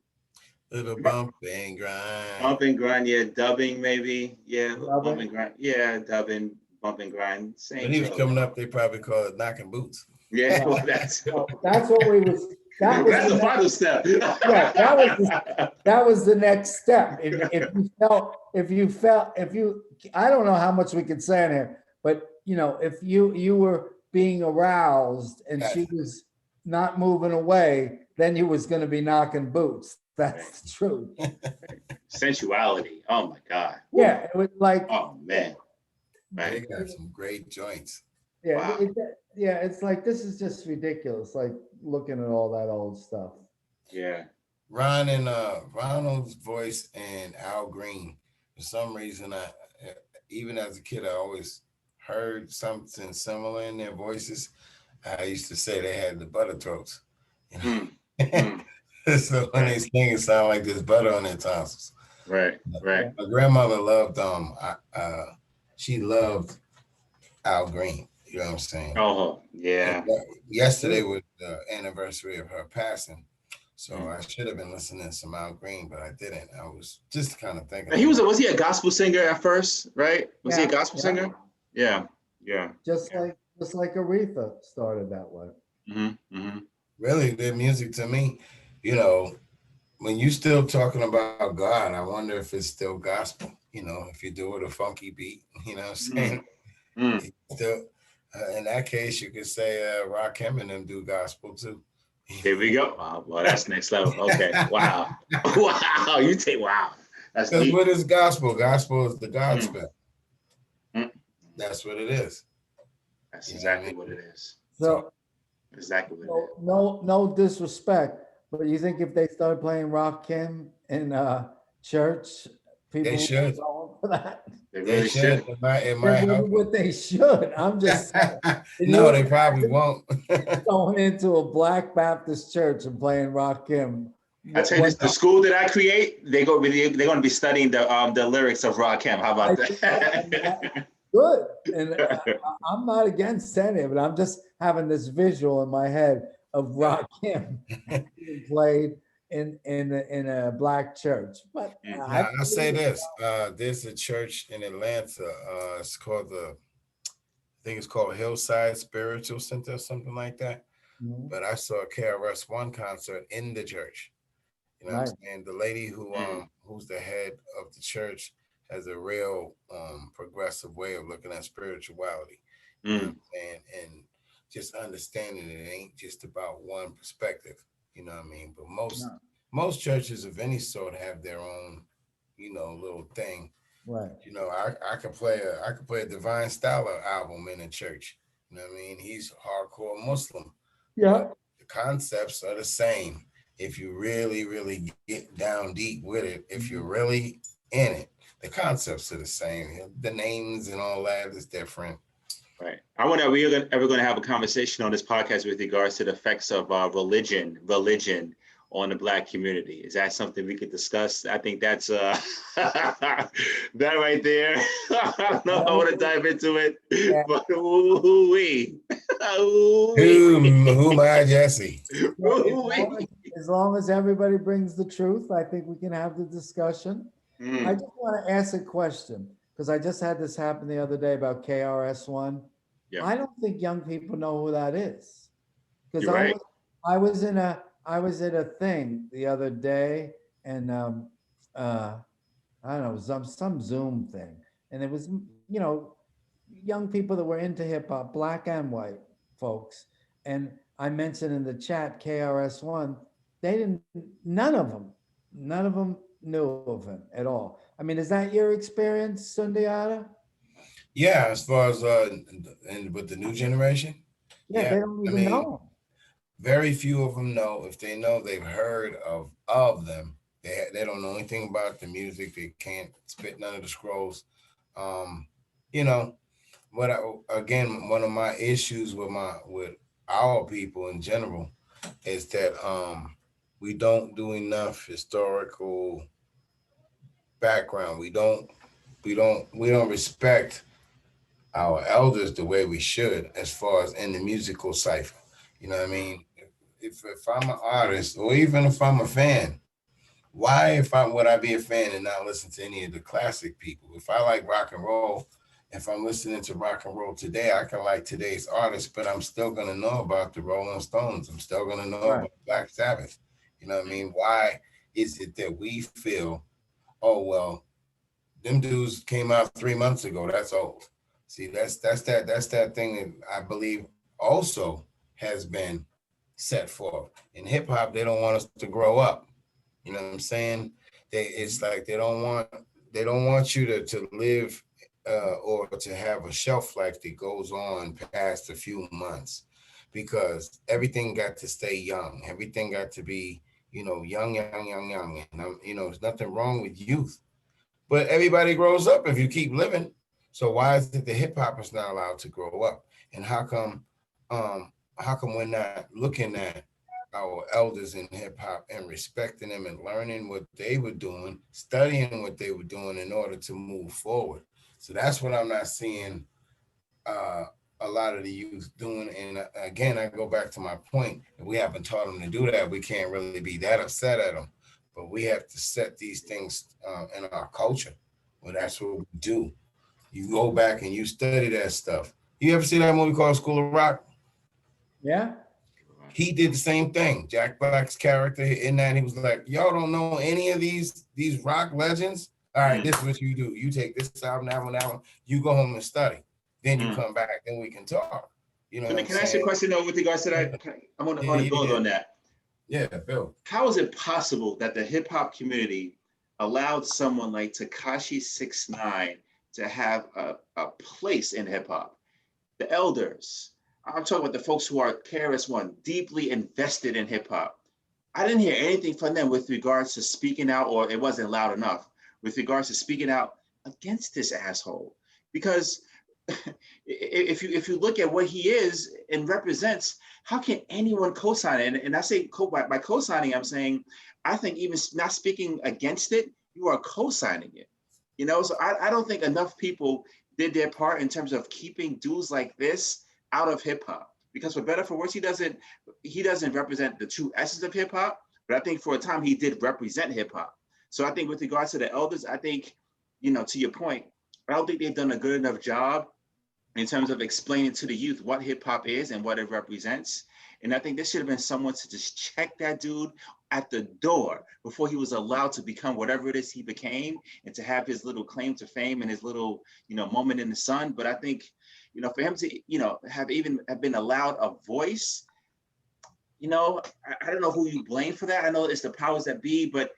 Little bump and grind. Bump and grind, yeah, dubbing maybe, yeah, bump Dubbing? and grind, yeah, dubbing, bump and grind, same. When he was sort of- coming up, they probably called it knocking boots. Yeah, Yeah. well, that's Well, that's what we was, that was that's the the final next, step. yeah, that was the next step. If you, I don't know how much we can say in here, but you know, if you were being aroused and she was not moving away, then you was gonna be knocking boots. That's the truth. Sensuality. Oh my God. Yeah, it was like, Oh man. They Right. got some great joints. yeah, Wow. yeah, it's like, this is just ridiculous, like looking at all that old stuff. Yeah. Ron and Ronald's voice and Al Green. For some reason, I even as a kid, I always heard something similar in their voices. I used to say they had the butter throats. You know? So when they sing, it sound like there's butter on their tonsils. Right. Right. My grandmother loved she loved Al Green. You know what I'm saying? Oh yeah. Yesterday was the anniversary of her passing. So I should have been listening to some Al Green, but I didn't. I was just kind of thinking. He was he a gospel singer at first, right? Was he a gospel singer? Yeah. Yeah. Just like Aretha started that way. Really, their music to me, you know, when you still talking about God, I wonder if it's still gospel. You know, if you do it a funky beat, you know what I'm saying? Still, in that case, you could say Rakim and them do gospel too. Here we go. Wow, well, that's next level. Okay. Wow. Wow. Wow. That's Because deep. what is gospel? Gospel is the gospel. That's what it is. That's exactly what it is. So exactly what it is. No disrespect, but you think if they started playing Rakim in church, people They should. go for that? They really should. It might help. What they should. I'm just saying. No, they probably won't. Going into a Black Baptist church and playing Rakim. I tell you this, the school that I create, they're going to be studying the lyrics of Rakim. How about that? Good. And I'm not against any of it. I'm just having this visual in my head of Rakim being played in a Black church. But I'll say this: there's a church in Atlanta. It's called I think it's called Hillside Spiritual Center, or something like that. But I saw a KRS-One concert in the church. You know what I'm saying? The lady who's the head of the church has a real progressive way of looking at spirituality. You know what I'm saying? And just understanding it ain't just about one perspective. You know what I mean? But most churches of any sort have their own, you know, little thing. Right. You know, I could play a Divine Styler album in a church. You know what I mean? He's hardcore Muslim. Yeah. The concepts are the same. If you really, really get down deep with it, if you're really in it, the concepts are the same. The names and all that is different. Right. I wonder, are we ever going to have a conversation on this podcast with regards to the effects of religion on the Black community? Is that something we could discuss? I think that's that right there. I don't know if I want to dive into it, but who am I, Jesse? As long as everybody brings the truth, I think we can have the discussion. I just want to ask a question because I just had this happen the other day about KRS-One. Yeah. I don't think young people know who that is. Because I was at a thing the other day, and I don't know, some Zoom thing, and it was, you know, young people that were into hip hop, Black and white folks, and I mentioned in the chat KRS-One. None of them knew of him at all. I mean, is that your experience, Sundiata? Yeah, as far as and with the new generation. Yeah, they don't even know him. Very few of them know. If they know, they've heard of them. They don't know anything about the music. They can't spit none of the scrolls. You know, again, one of my issues with our people in general is that we don't do enough historical background. We don't respect our elders the way we should, as far as in the musical cipher. You know what I mean? If I'm an artist, or even if I'm a fan, why would I be a fan and not listen to any of the classic people? If I like rock and roll, if I'm listening to rock and roll today, I can like today's artists, but I'm still gonna know about the Rolling Stones. I'm still gonna know Right. about Black Sabbath. You know what I mean? Why is it that we feel, oh well, them dudes came out 3 months ago, that's old? See, that's that thing that I believe also has been set forth. In hip hop, they don't want us to grow up. You know what I'm saying? It's like they don't want you to live or to have a shelf life that goes on past a few months, because everything got to stay young. Everything got to be, young. And there's nothing wrong with youth, but everybody grows up if you keep living. So why is it the hip hop is not allowed to grow up? And um how come we're not looking at our elders in hip hop and respecting them and learning what they were doing, studying what they were doing in order to move forward? So that's what I'm not seeing uh, a lot of the youth doing. And again, I go back to my point. If we haven't taught them to do that, we can't really be that upset at them. But we have to set these things in our culture. Well, that's what we do. You go back and you study that stuff. You ever see that movie called School of Rock? Yeah. He did the same thing. Jack Black's character in that, he was like, y'all don't know any of these rock legends. All right, this is what you do. You take this album, that one. You go home and study. Then you come back, then we can talk. You know what I'm Can I ask you a saying? question though with regards to that? I'm on to build on that. Yeah, Bill. How is it possible that the hip hop community allowed someone like Tekashi 6ix9ine to have a place in hip hop? The elders, I'm talking about the folks who are KRS-One, deeply invested in hip hop. I didn't hear anything from them with regards to speaking out, or it wasn't loud enough, with regards to speaking out against this asshole. Because if you look at what he is and represents, how can anyone co-sign it? And I say by co-signing, I'm saying, I think even not speaking against it, you are co-signing it. So I don't think enough people did their part in terms of keeping dudes like this out of hip hop. Because for better or for worse, he doesn't represent the true essence of hip hop. But I think for a time he did represent hip hop. So I think with regards to the elders, I think, to your point, I don't think they've done a good enough job in terms of explaining to the youth what hip hop is and what it represents. And I think this should have been someone to just check that dude at the door before he was allowed to become whatever it is he became, and to have his little claim to fame and his little, moment in the sun. But I think, for him to, have been allowed a voice, I don't know who you blame for that. I know it's the powers that be, but,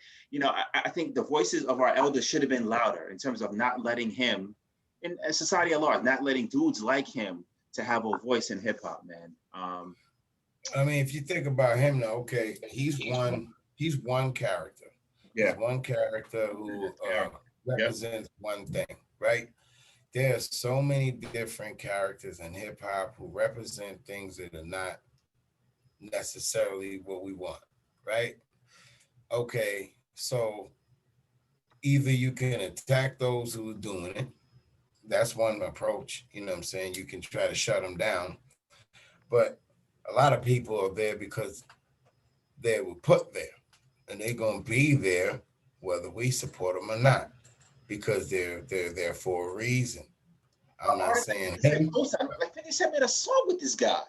I think the voices of our elders should have been louder in terms of not letting him, in society at large, not letting dudes like him to have a voice in hip hop, man. I mean, if you think about him now, okay, he's one character. Yeah. He's one character who represents one thing, right? There's so many different characters in hip hop who represent things that are not necessarily what we want, right? Okay, so either you can attack those who are doing it. That's one approach. You know what I'm saying? You can try to shut them down. But a lot of people are there because they were put there, and they're going to be there whether we support them or not, because they're there for a reason. I'm not saying him. Like 50 Cent made a song with this guy.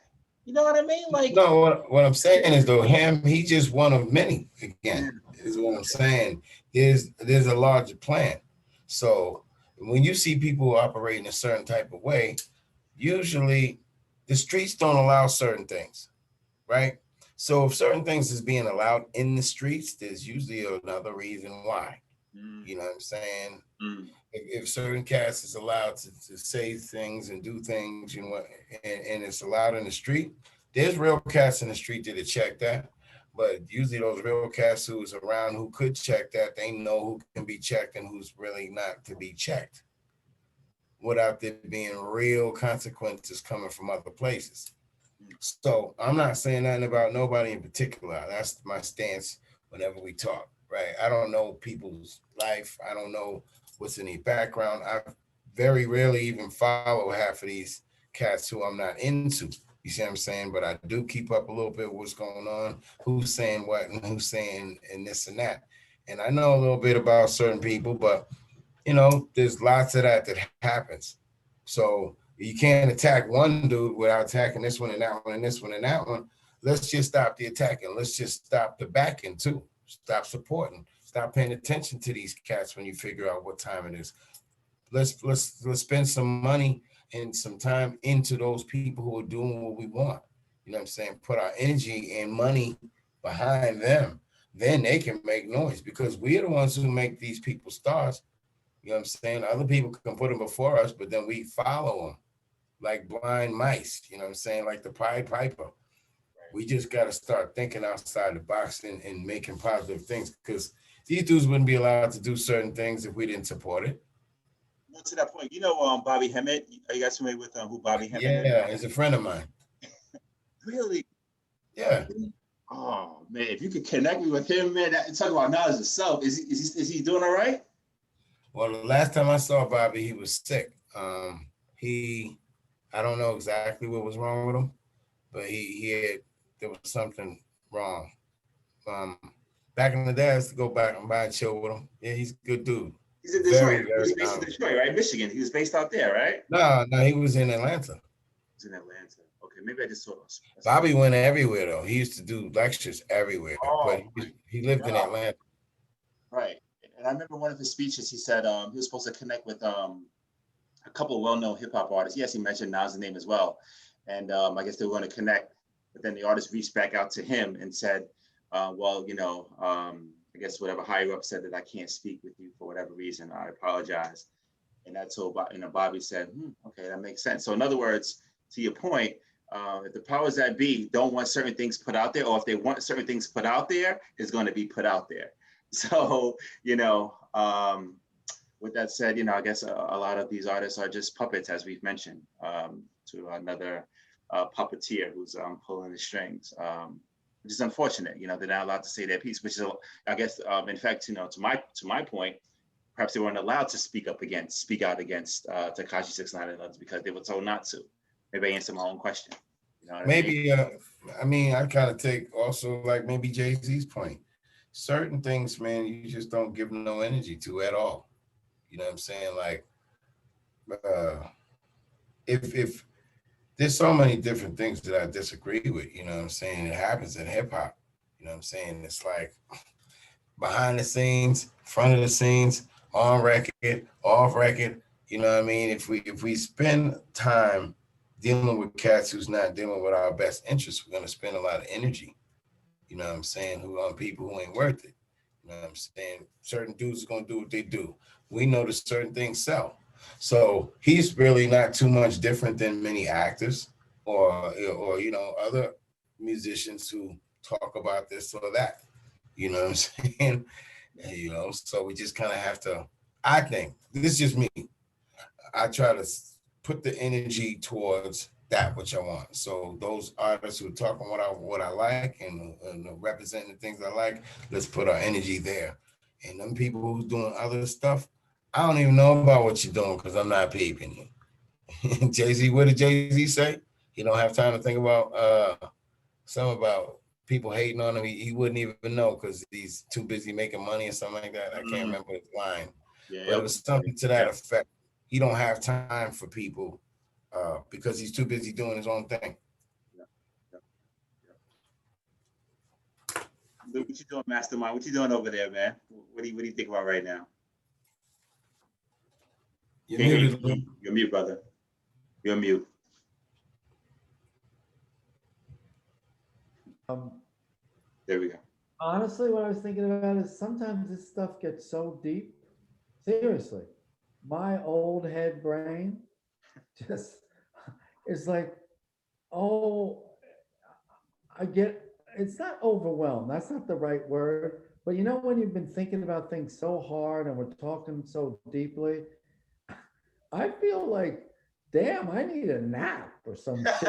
You know what I mean? Like, no, what I'm saying is though, he's just one of many. Again, is what I'm saying. There's a larger plan. So when you see people operating a certain type of way, usually the streets don't allow certain things, right? So if certain things is being allowed in the streets, there's usually another reason why. You know what I'm saying? If certain cats is allowed to say things and do things, and it's allowed in the street, there's real cats in the street that check that. But usually those real cats who's around who could check that, they know who can be checked and who's really not to be checked, without there being real consequences coming from other places. So I'm not saying nothing about nobody in particular. That's my stance whenever we talk, right? I don't know people's life. I don't know what's in their background. I very rarely even follow half of these cats who I'm not into. You see what I'm saying? But I do keep up a little bit with what's going on, who's saying what and who's saying and this and that. And I know a little bit about certain people, but there's lots of that happens. So you can't attack one dude without attacking this one and that one and this one and that one. Let's just stop the attacking. Let's just stop the backing too. Stop supporting. Stop paying attention to these cats when you figure out what time it is. Let's spend some money and some time into those people who are doing what we want. You know what I'm saying? Put our energy and money behind them. Then they can make noise because we're the ones who make these people stars. You know what I'm saying? Other people can put them before us, but then we follow them like blind mice. You know what I'm saying? Like the Pied Piper. We just got to start thinking outside the box and making positive things because these dudes wouldn't be allowed to do certain things if we didn't support it. Well, to that point, Bobby Hemmett. Are you guys familiar with who Bobby Hemmett is? Yeah, he's a friend of mine. Really? Yeah. Oh man, if you could connect me with him, man, talk about knowledge of self. Is he doing all right? Well, the last time I saw Bobby, he was sick. I don't know exactly what was wrong with him, but there was something wrong. Back in the day, I used to go back and buy and chill with him. Yeah, he's a good dude. He's in Detroit. He's based in Detroit, right? Michigan. He was based out there, right? No, he was in Atlanta. He's in Atlanta. Okay, maybe I just saw us. Bobby went everywhere though. He used to do lectures everywhere, but he lived in Atlanta. Right. And I remember one of his speeches, he said he was supposed to connect with a couple of well-known hip-hop artists. Yes, he mentioned Nas' name as well. And I guess they were going to connect, but then the artist reached back out to him and said, I guess whatever higher up said that I can't speak with you for whatever reason. I apologize. And that's all. Bobby said, okay, that makes sense. So in other words, to your point, if the powers that be don't want certain things put out there, or if they want certain things put out there, it's going to be put out there. So, with that said, I guess a lot of these artists are just puppets, as we've mentioned, to another puppeteer who's pulling the strings. Which is unfortunate, they're not allowed to say their piece, which is, I guess, in fact, to my point, perhaps they weren't allowed to speak out against Tekashi 69 and others because they were told not to. Maybe I answer my own question. Maybe, I mean, I kind of take also like maybe Jay-Z's point. Certain things, man, you just don't give no energy to at all. You know what I'm saying? Like, if there's so many different things that I disagree with, you know what I'm saying? It happens in hip hop. You know what I'm saying? It's like behind the scenes, front of the scenes, on record, off record. You know what I mean? If we spend time dealing with cats who's not dealing with our best interests, we're gonna spend a lot of energy. You know what I'm saying? Who on people who ain't worth it. You know what I'm saying? Certain dudes are gonna do what they do. We know that certain things sell. So he's really not too much different than many actors or other musicians who talk about this or that. You know what I'm saying? So we just kind of have to, I think, this is just me. I try to put the energy towards that which I want. So those artists who are talking what I like and representing the things I like, let's put our energy there. And them people who's doing other stuff, I don't even know about what you're doing because I'm not peeping you. Jay-Z, what did Jay-Z say? He don't have time to think about something about people hating on him. He wouldn't even know because he's too busy making money or something like that. I can't remember his line. Yeah, but it was something to that effect. He don't have time for people because he's too busy doing his own thing. What you doing, Mastermind? What you doing over there, man? What do you think about right now? You're mute, brother. You're mute. There we go. Honestly, what I was thinking about is sometimes this stuff gets so deep. Seriously, my old head brain just is like, oh, it's not overwhelmed. That's not the right word. But when you've been thinking about things so hard and we're talking so deeply, I feel like, damn, I need a nap or some shit.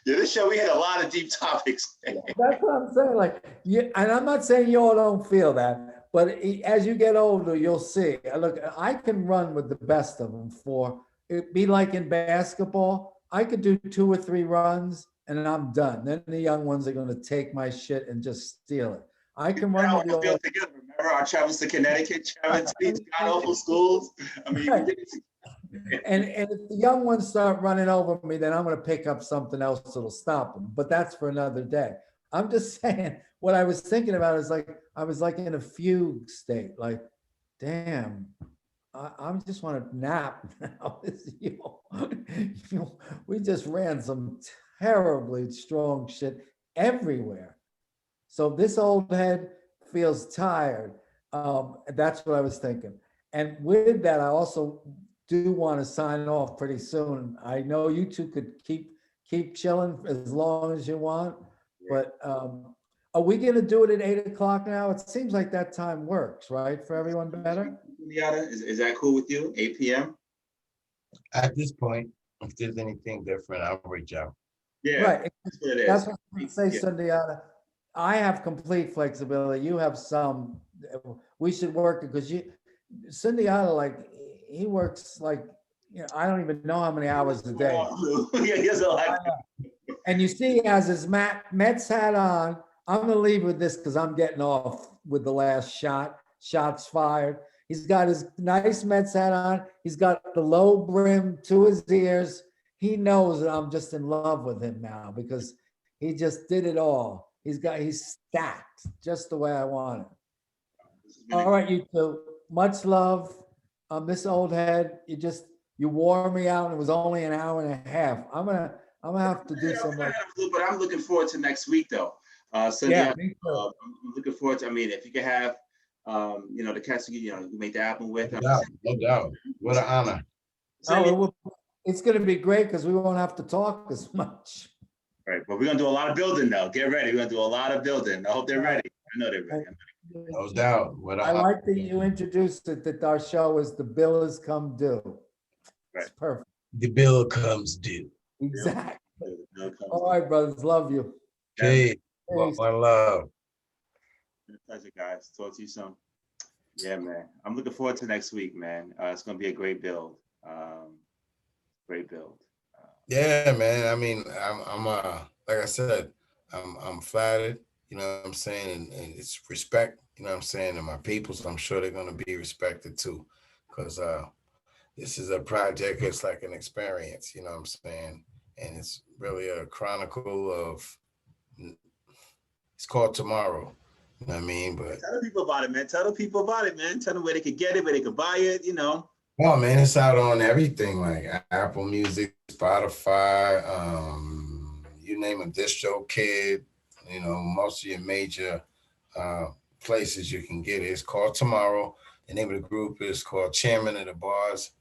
Yeah, this show, we had a lot of deep topics. That's what I'm saying. Like, and I'm not saying y'all don't feel that, but as you get older, you'll see. Look, I can run with the best of them. It'd be like in basketball, I could do 2 or 3 runs and I'm done. Then the young ones are gonna take my shit and just steal it. I can run with the Built old. together. Remember our travels to Connecticut, traveling to these god awful schools. I mean, Right. And if the young ones start running over me, then I'm gonna pick up something else that'll stop them. But that's for another day. I'm just saying, what I was thinking about is like, I was like in a fugue state, like, damn, I just want to nap now. We just ran some terribly strong shit everywhere. So this old head feels tired. That's what I was thinking. And with that, I also do want to sign off pretty soon. I know you two could keep chilling as long as you want, but are we going to do it at 8 o'clock now? It seems like that time works, right, for everyone better. Is that cool with you? 8 p.m. At this point, if there's anything different, I'll reach out. Yeah, Right. that's what it is. That's what I say, Sundiata. I have complete flexibility. You have some. We should work because Sundiata, like, he works like, I don't even know how many hours a day. Yeah, he has a lot. And you see, he has his Mets hat on. I'm gonna leave with this because I'm getting off with the last shot. Shots fired. He's got his nice Mets hat on. He's got the low brim to his ears. He knows that I'm just in love with him now because he just did it all. He's stacked just the way I want it. All right, you two. Much love. This old head, you wore me out and it was only an hour and a half. I'm gonna have to do some like. But I'm looking forward to next week though. So Yeah, I'm looking forward to. I mean, if you could have, the cats you make the album with. No doubt. What an honor. It's gonna be great because we won't have to talk as much. Right, but we're gonna do a lot of building now. Get ready. We're gonna do a lot of building. I hope they're ready. I know they're ready. No doubt. I like that you introduced it, that our show is The Bill Has Come Due. Right. It's perfect. The bill comes due. Exactly. All right, brothers. Love you. Okay. One love. It's a pleasure, guys. Talk to you soon. Yeah, man. I'm looking forward to next week, man. It's gonna be a great build. Great build. Yeah, man. I mean, I'm like I said, I'm flattered. You know what I'm saying, and it's respect. You know what I'm saying, and my peoples. I'm sure they're gonna be respected too, because this is a project. It's like an experience. You know what I'm saying, and it's really a chronicle of. It's called Tomorrow. You know what I mean? But tell the people about it, man. Tell the people about it, man. Tell them where they could get it, where they could buy it. Oh man, it's out on everything like Apple Music, Spotify, you name a DistroKid, most of your major places you can get it. It's called Tomorrow. The name of the group is called Chairman of the Bars.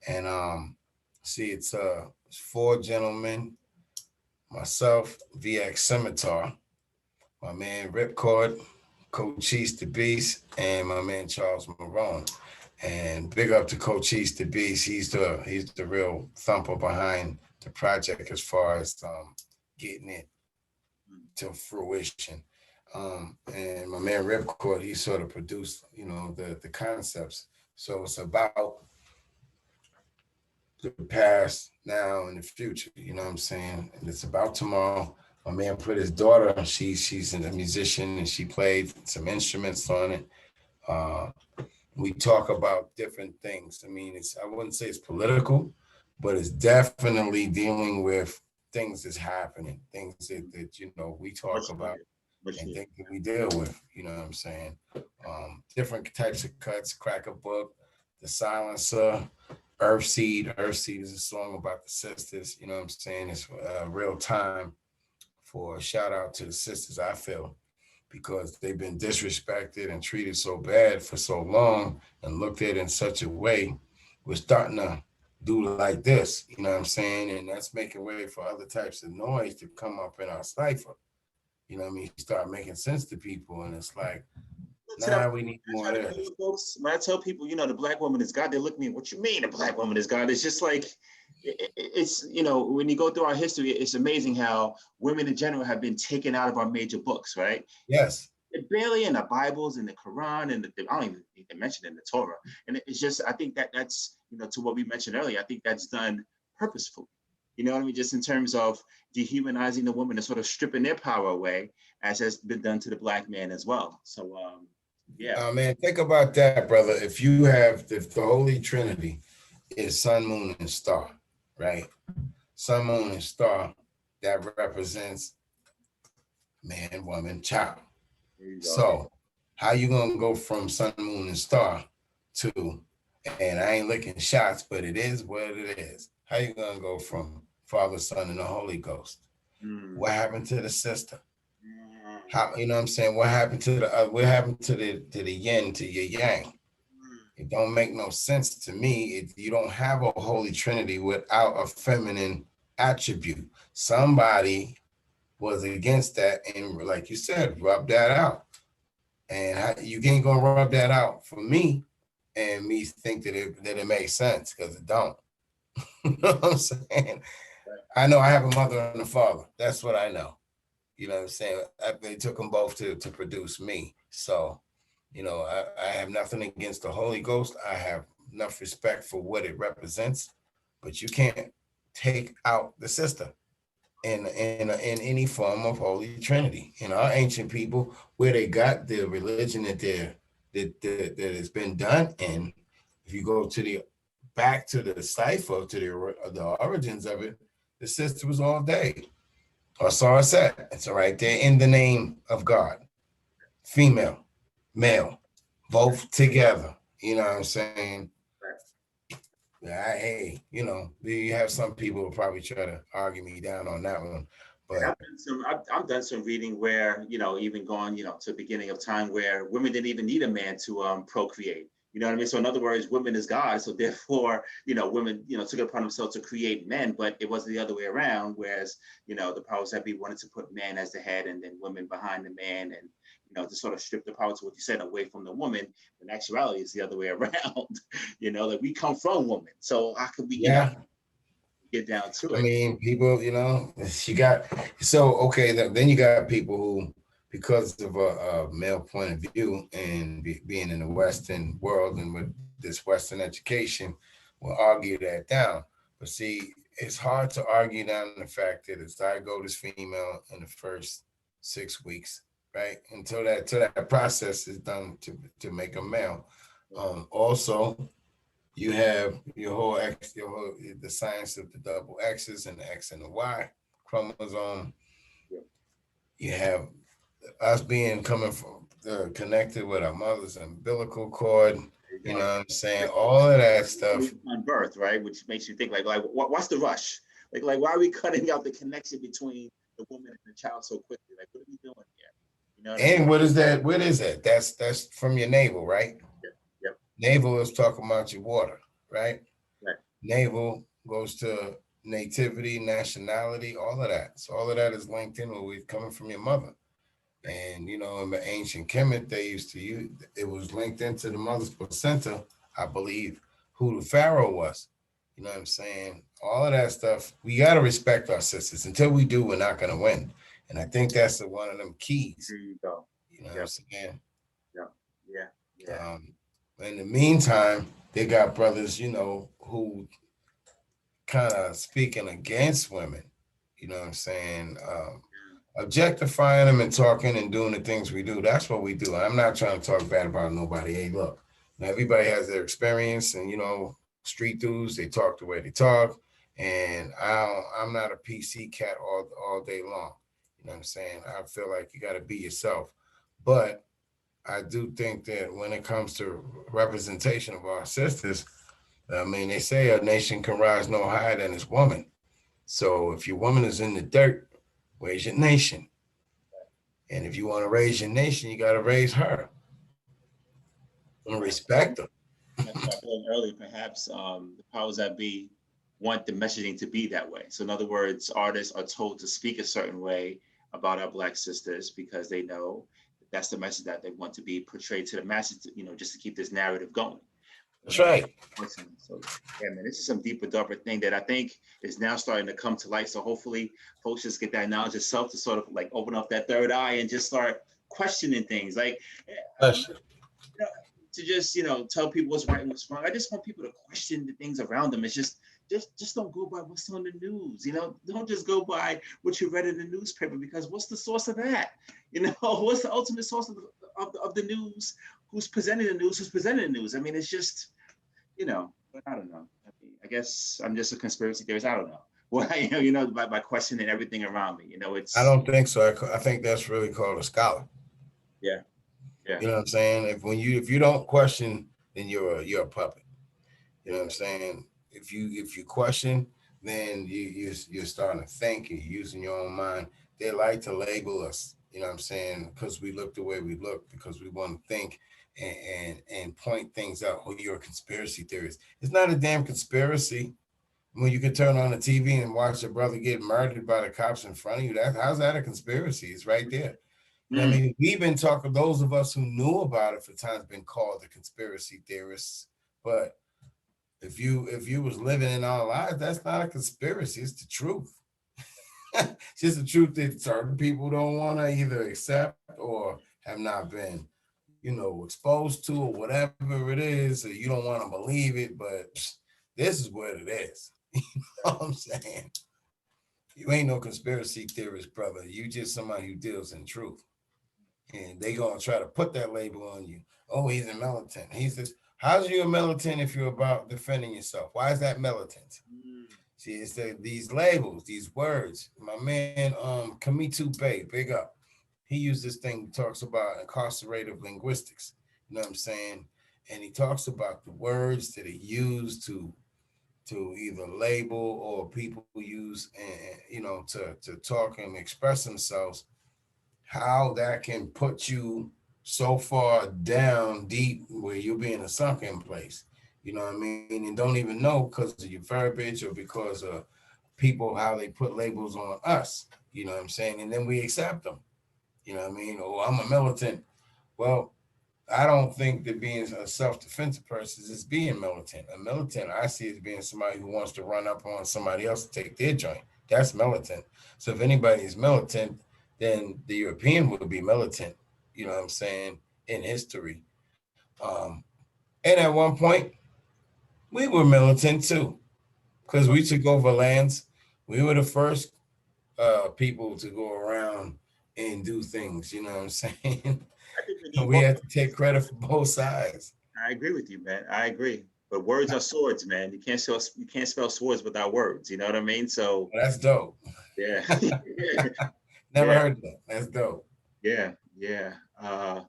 And it's 4 gentlemen, myself, VX Scimitar, my man Ripcord, Coach East the Beast, and my man Charles Marone. And big up to Coach East the Beast. He's the real thumper behind the project as far as getting it to fruition. And my man Ripcord, he sort of produced, the concepts. So it's about the past, now, and the future. You know what I'm saying? And it's about tomorrow. My man put his daughter. She's a musician and she played some instruments on it. We talk about different things. I mean, I wouldn't say it's political, but it's definitely dealing with things that's happening, things that we talk about and things that we deal with, you know what I'm saying? Different types of cuts, Crack a Book, The Silencer, Earthseed. Earthseed is a song about the sisters, you know what I'm saying? It's real time for a shout out to the sisters, I feel, because they've been disrespected and treated so bad for so long and looked at in such a way. We're starting to do like this, you know what I'm saying? And that's making way for other types of noise to come up in our cipher. You know what I mean? Start making sense to people. And it's like, we need more of this. Folks, when I tell people, the Black woman is God, they look at me, what you mean the Black woman is God? It's just like, it's, when you go through our history, it's amazing how women in general have been taken out of our major books, right? Yes. They're barely in the Bibles and the Quran, and I don't even think they mentioned in the Torah. And it's just, I think that's, to what we mentioned earlier, I think that's done purposefully. You know what I mean? Just in terms of dehumanizing the woman and sort of stripping their power away, as has been done to the Black man as well. So, yeah. Man, think about that, brother. If the Holy Trinity is sun, moon, and star, right? Sun, moon, and star, that represents man, woman, child. So how you gonna go from sun, moon, and star to, and I ain't licking shots, but it is what it is. How you gonna go from Father, Son, and the Holy Ghost? What happened to the sister? How, you know what I'm saying? What happened to the yin to your yang? It don't make no sense to me. You don't have a Holy Trinity without a feminine attribute. Somebody was against that, and like you said, rub that out. And you ain't gonna rub that out for me and me think that it makes sense, because it don't. You know what I'm saying? I know I have a mother and a father. That's what I know. You know what I'm saying? They took them both to produce me. So, you know, I have nothing against the Holy Ghost. I have enough respect for what it represents, but you can't take out the sister in any form of Holy Trinity. In our ancient people, where they got the religion that has been done in, if you go to back to the cipher, to the origins of it, the sister was all day. Or Sarasat. It's right there in the name of God. Female, male, both together. You know what I'm saying? Hey, you know, you have some people who probably try to argue me down on that one. But I've done some reading where, you know, even going, you know, to the beginning of time where women didn't even need a man to procreate. You know what I mean? So in other words, women is God. So therefore, you know, women, you know, took it upon themselves to create men, but it wasn't the other way around. Whereas, you know, the powers that be wanted to put man as the head and then women behind the man, and, you know, to sort of strip the power, to what you said, away from the woman. In actuality, it's the other way around. You know, like we come from women. So how could we, you know, get down to it? I mean, people, you know, then you got people who, because of a male point of view and being in the Western world and with this Western education, will argue that down. But see, it's hard to argue down the fact that a zygote is female in the first 6 weeks, right? Until that process is done to make a male. Also, you have the science of the double X's and the X and the Y chromosome. You have us coming from connected with our mother's umbilical cord. You know what I'm saying? All of that stuff. On birth, right? Which makes you think like what's the rush? Like why are we cutting out the connection between the woman and the child so quickly? Like, what are we doing here? You know. And what is that? What is that? That's from your navel, right? Yep. Navel is talking about your water, right? Right. Navel goes to nativity, nationality, all of that. So all of that is linked in with coming from your mother. And, you know, in the ancient Kemet, they used to use, it was linked into the mother's placenta, I believe, who the pharaoh was. You know what I'm saying? All of that stuff, we got to respect our sisters. Until we do, we're not going to win. And I think that's one of them keys. There you go. You know what I'm saying? Yeah. In the meantime, they got brothers, you know, who kind of speaking against women. You know what I'm saying? Objectifying them and talking and doing the things we do. That's what we do. I'm not trying to talk bad about nobody. Hey, look, now everybody has their experience, and, you know, street dudes, they talk the way they talk. And I'm not a PC cat all day long. You know what I'm saying? I feel like you got to be yourself. But I do think that when it comes to representation of our sisters, I mean, they say a nation can rise no higher than its woman. So if your woman is in the dirt, where's your nation? And if you want to raise your nation, you got to raise her and respect her. Earlier, perhaps the powers that be want the messaging to be that way. So in other words, artists are told to speak a certain way about our Black sisters because they know that's the message that they want to be portrayed to the masses, you know, just to keep this narrative going. That's right. So yeah, man, this is some deeper, darker thing that I think is now starting to come to light. So hopefully folks just get that knowledge of self to sort of like open up that third eye and just start questioning things. Like, you know, to just, you know, tell people what's right and what's wrong. I just want people to question the things around them. It's just just don't go by what's on the news. You know, don't just go by what you read in the newspaper, because what's the source of that? You know, what's the ultimate source of the news? Who's presenting the news? Who's presenting the news? I mean, it's just, you know, but I don't know. I mean, I guess I'm just a conspiracy theorist. I don't know. Well, by questioning everything around me, you know, it's. I don't think so. I think that's really called a scholar. Yeah. Yeah. You know what I'm saying? If you don't question, then you're a puppet. You know what I'm saying? If you question, then you're starting to think, you're using your own mind. They like to label us, you know what I'm saying? Because we look the way we look, because we want to think and point things out. Oh, you're a conspiracy theorist. It's not a damn conspiracy. When you can turn on the TV and watch a brother get murdered by the cops in front of you, how's that a conspiracy? It's right there. You know what I mean? We've been talking, those of us who knew about it for times been called the conspiracy theorists. But if you was living in our lives, that's not a conspiracy. It's the truth. It's just the truth that certain people don't want to either accept or have not been, exposed to, or whatever it is, or you don't want to believe it, but this is what it is. You know what I'm saying? You ain't no conspiracy theorist, brother. You just somebody who deals in truth. And they gonna try to put that label on you. Oh, he's a militant. He says, how's you a militant if you're about defending yourself? Why is that militant? See, it's these labels, these words. My man, Kamitu Bay, big up. He used this thing, talks about incarcerative linguistics. You know what I'm saying? And he talks about the words that he used to either label or people use, and to talk and express themselves, how that can put you so far down deep where you'll be in a sunken place. You know what I mean? And don't even know because of your verbiage or because of people, how they put labels on us. You know what I'm saying? And then we accept them. You know what I mean? Oh, I'm a militant. Well, I don't think that being a self-defensive person is being militant. A militant, I see as being somebody who wants to run up on somebody else to take their joint. That's militant. So if anybody is militant, then the European would be militant, you know what I'm saying, in history. And at one point, we were militant too, because we took over lands. We were the first people to go around and do things, you know what I'm saying? We had to take credit for both sides. I agree with you, man. I agree. But words are swords, man. You can't spell swords without words. You know what I mean? So that's dope. Yeah. Never heard that. That's dope. Yeah. I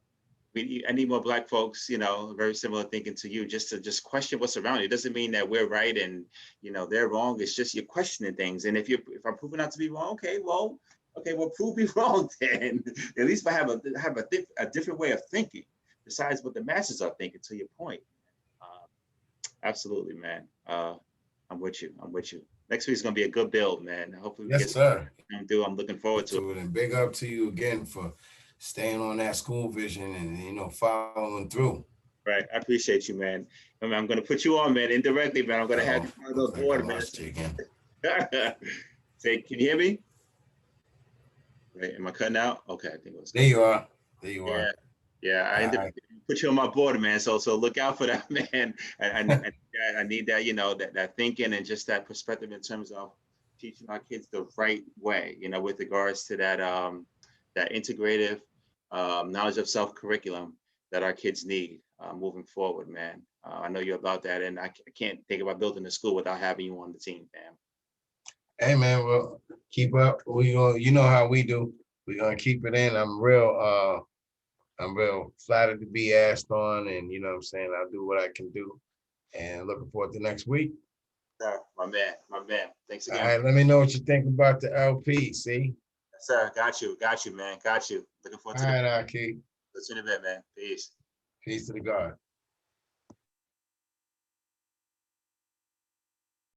need more Black folks, very similar thinking to you, just to question what's around you. It doesn't mean that we're right and they're wrong. It's just you're questioning things. And if I'm proving not to be wrong, well, prove me wrong then. At least if I have a different way of thinking besides what the masses are thinking. To your point, absolutely, man. I'm with you. Next week's gonna be a good build, man. Hopefully, yes, sir. I'm looking forward to it. And big up to you again for staying on that school vision and following through. Right, I appreciate you, man. I'm gonna put you on, man, indirectly, man. I'm gonna have you on the board, man. Say, can you hear me? Right, am I cutting out? Okay, I think it was. There you are. Yeah. I put you on my board, man. So look out for that, man. I need that, that thinking and just that perspective in terms of teaching our kids the right way, with regards to that that integrative knowledge of self curriculum that our kids need moving forward, man. I know you're about that, and I can't think about building a school without having you on the team, man. Hey, man, well, keep up. You know how we do. We're gonna keep it in. I'm real flattered to be asked on, and you know what I'm saying, I'll do what I can do. And looking forward to next week. Sir, my man. Thanks again. All right, let me know what you think about the LP, see? Yes, sir. Got you, man. Got you. Looking forward to it. All right, Aki. Let's in a bit, man. Peace. Peace to the God.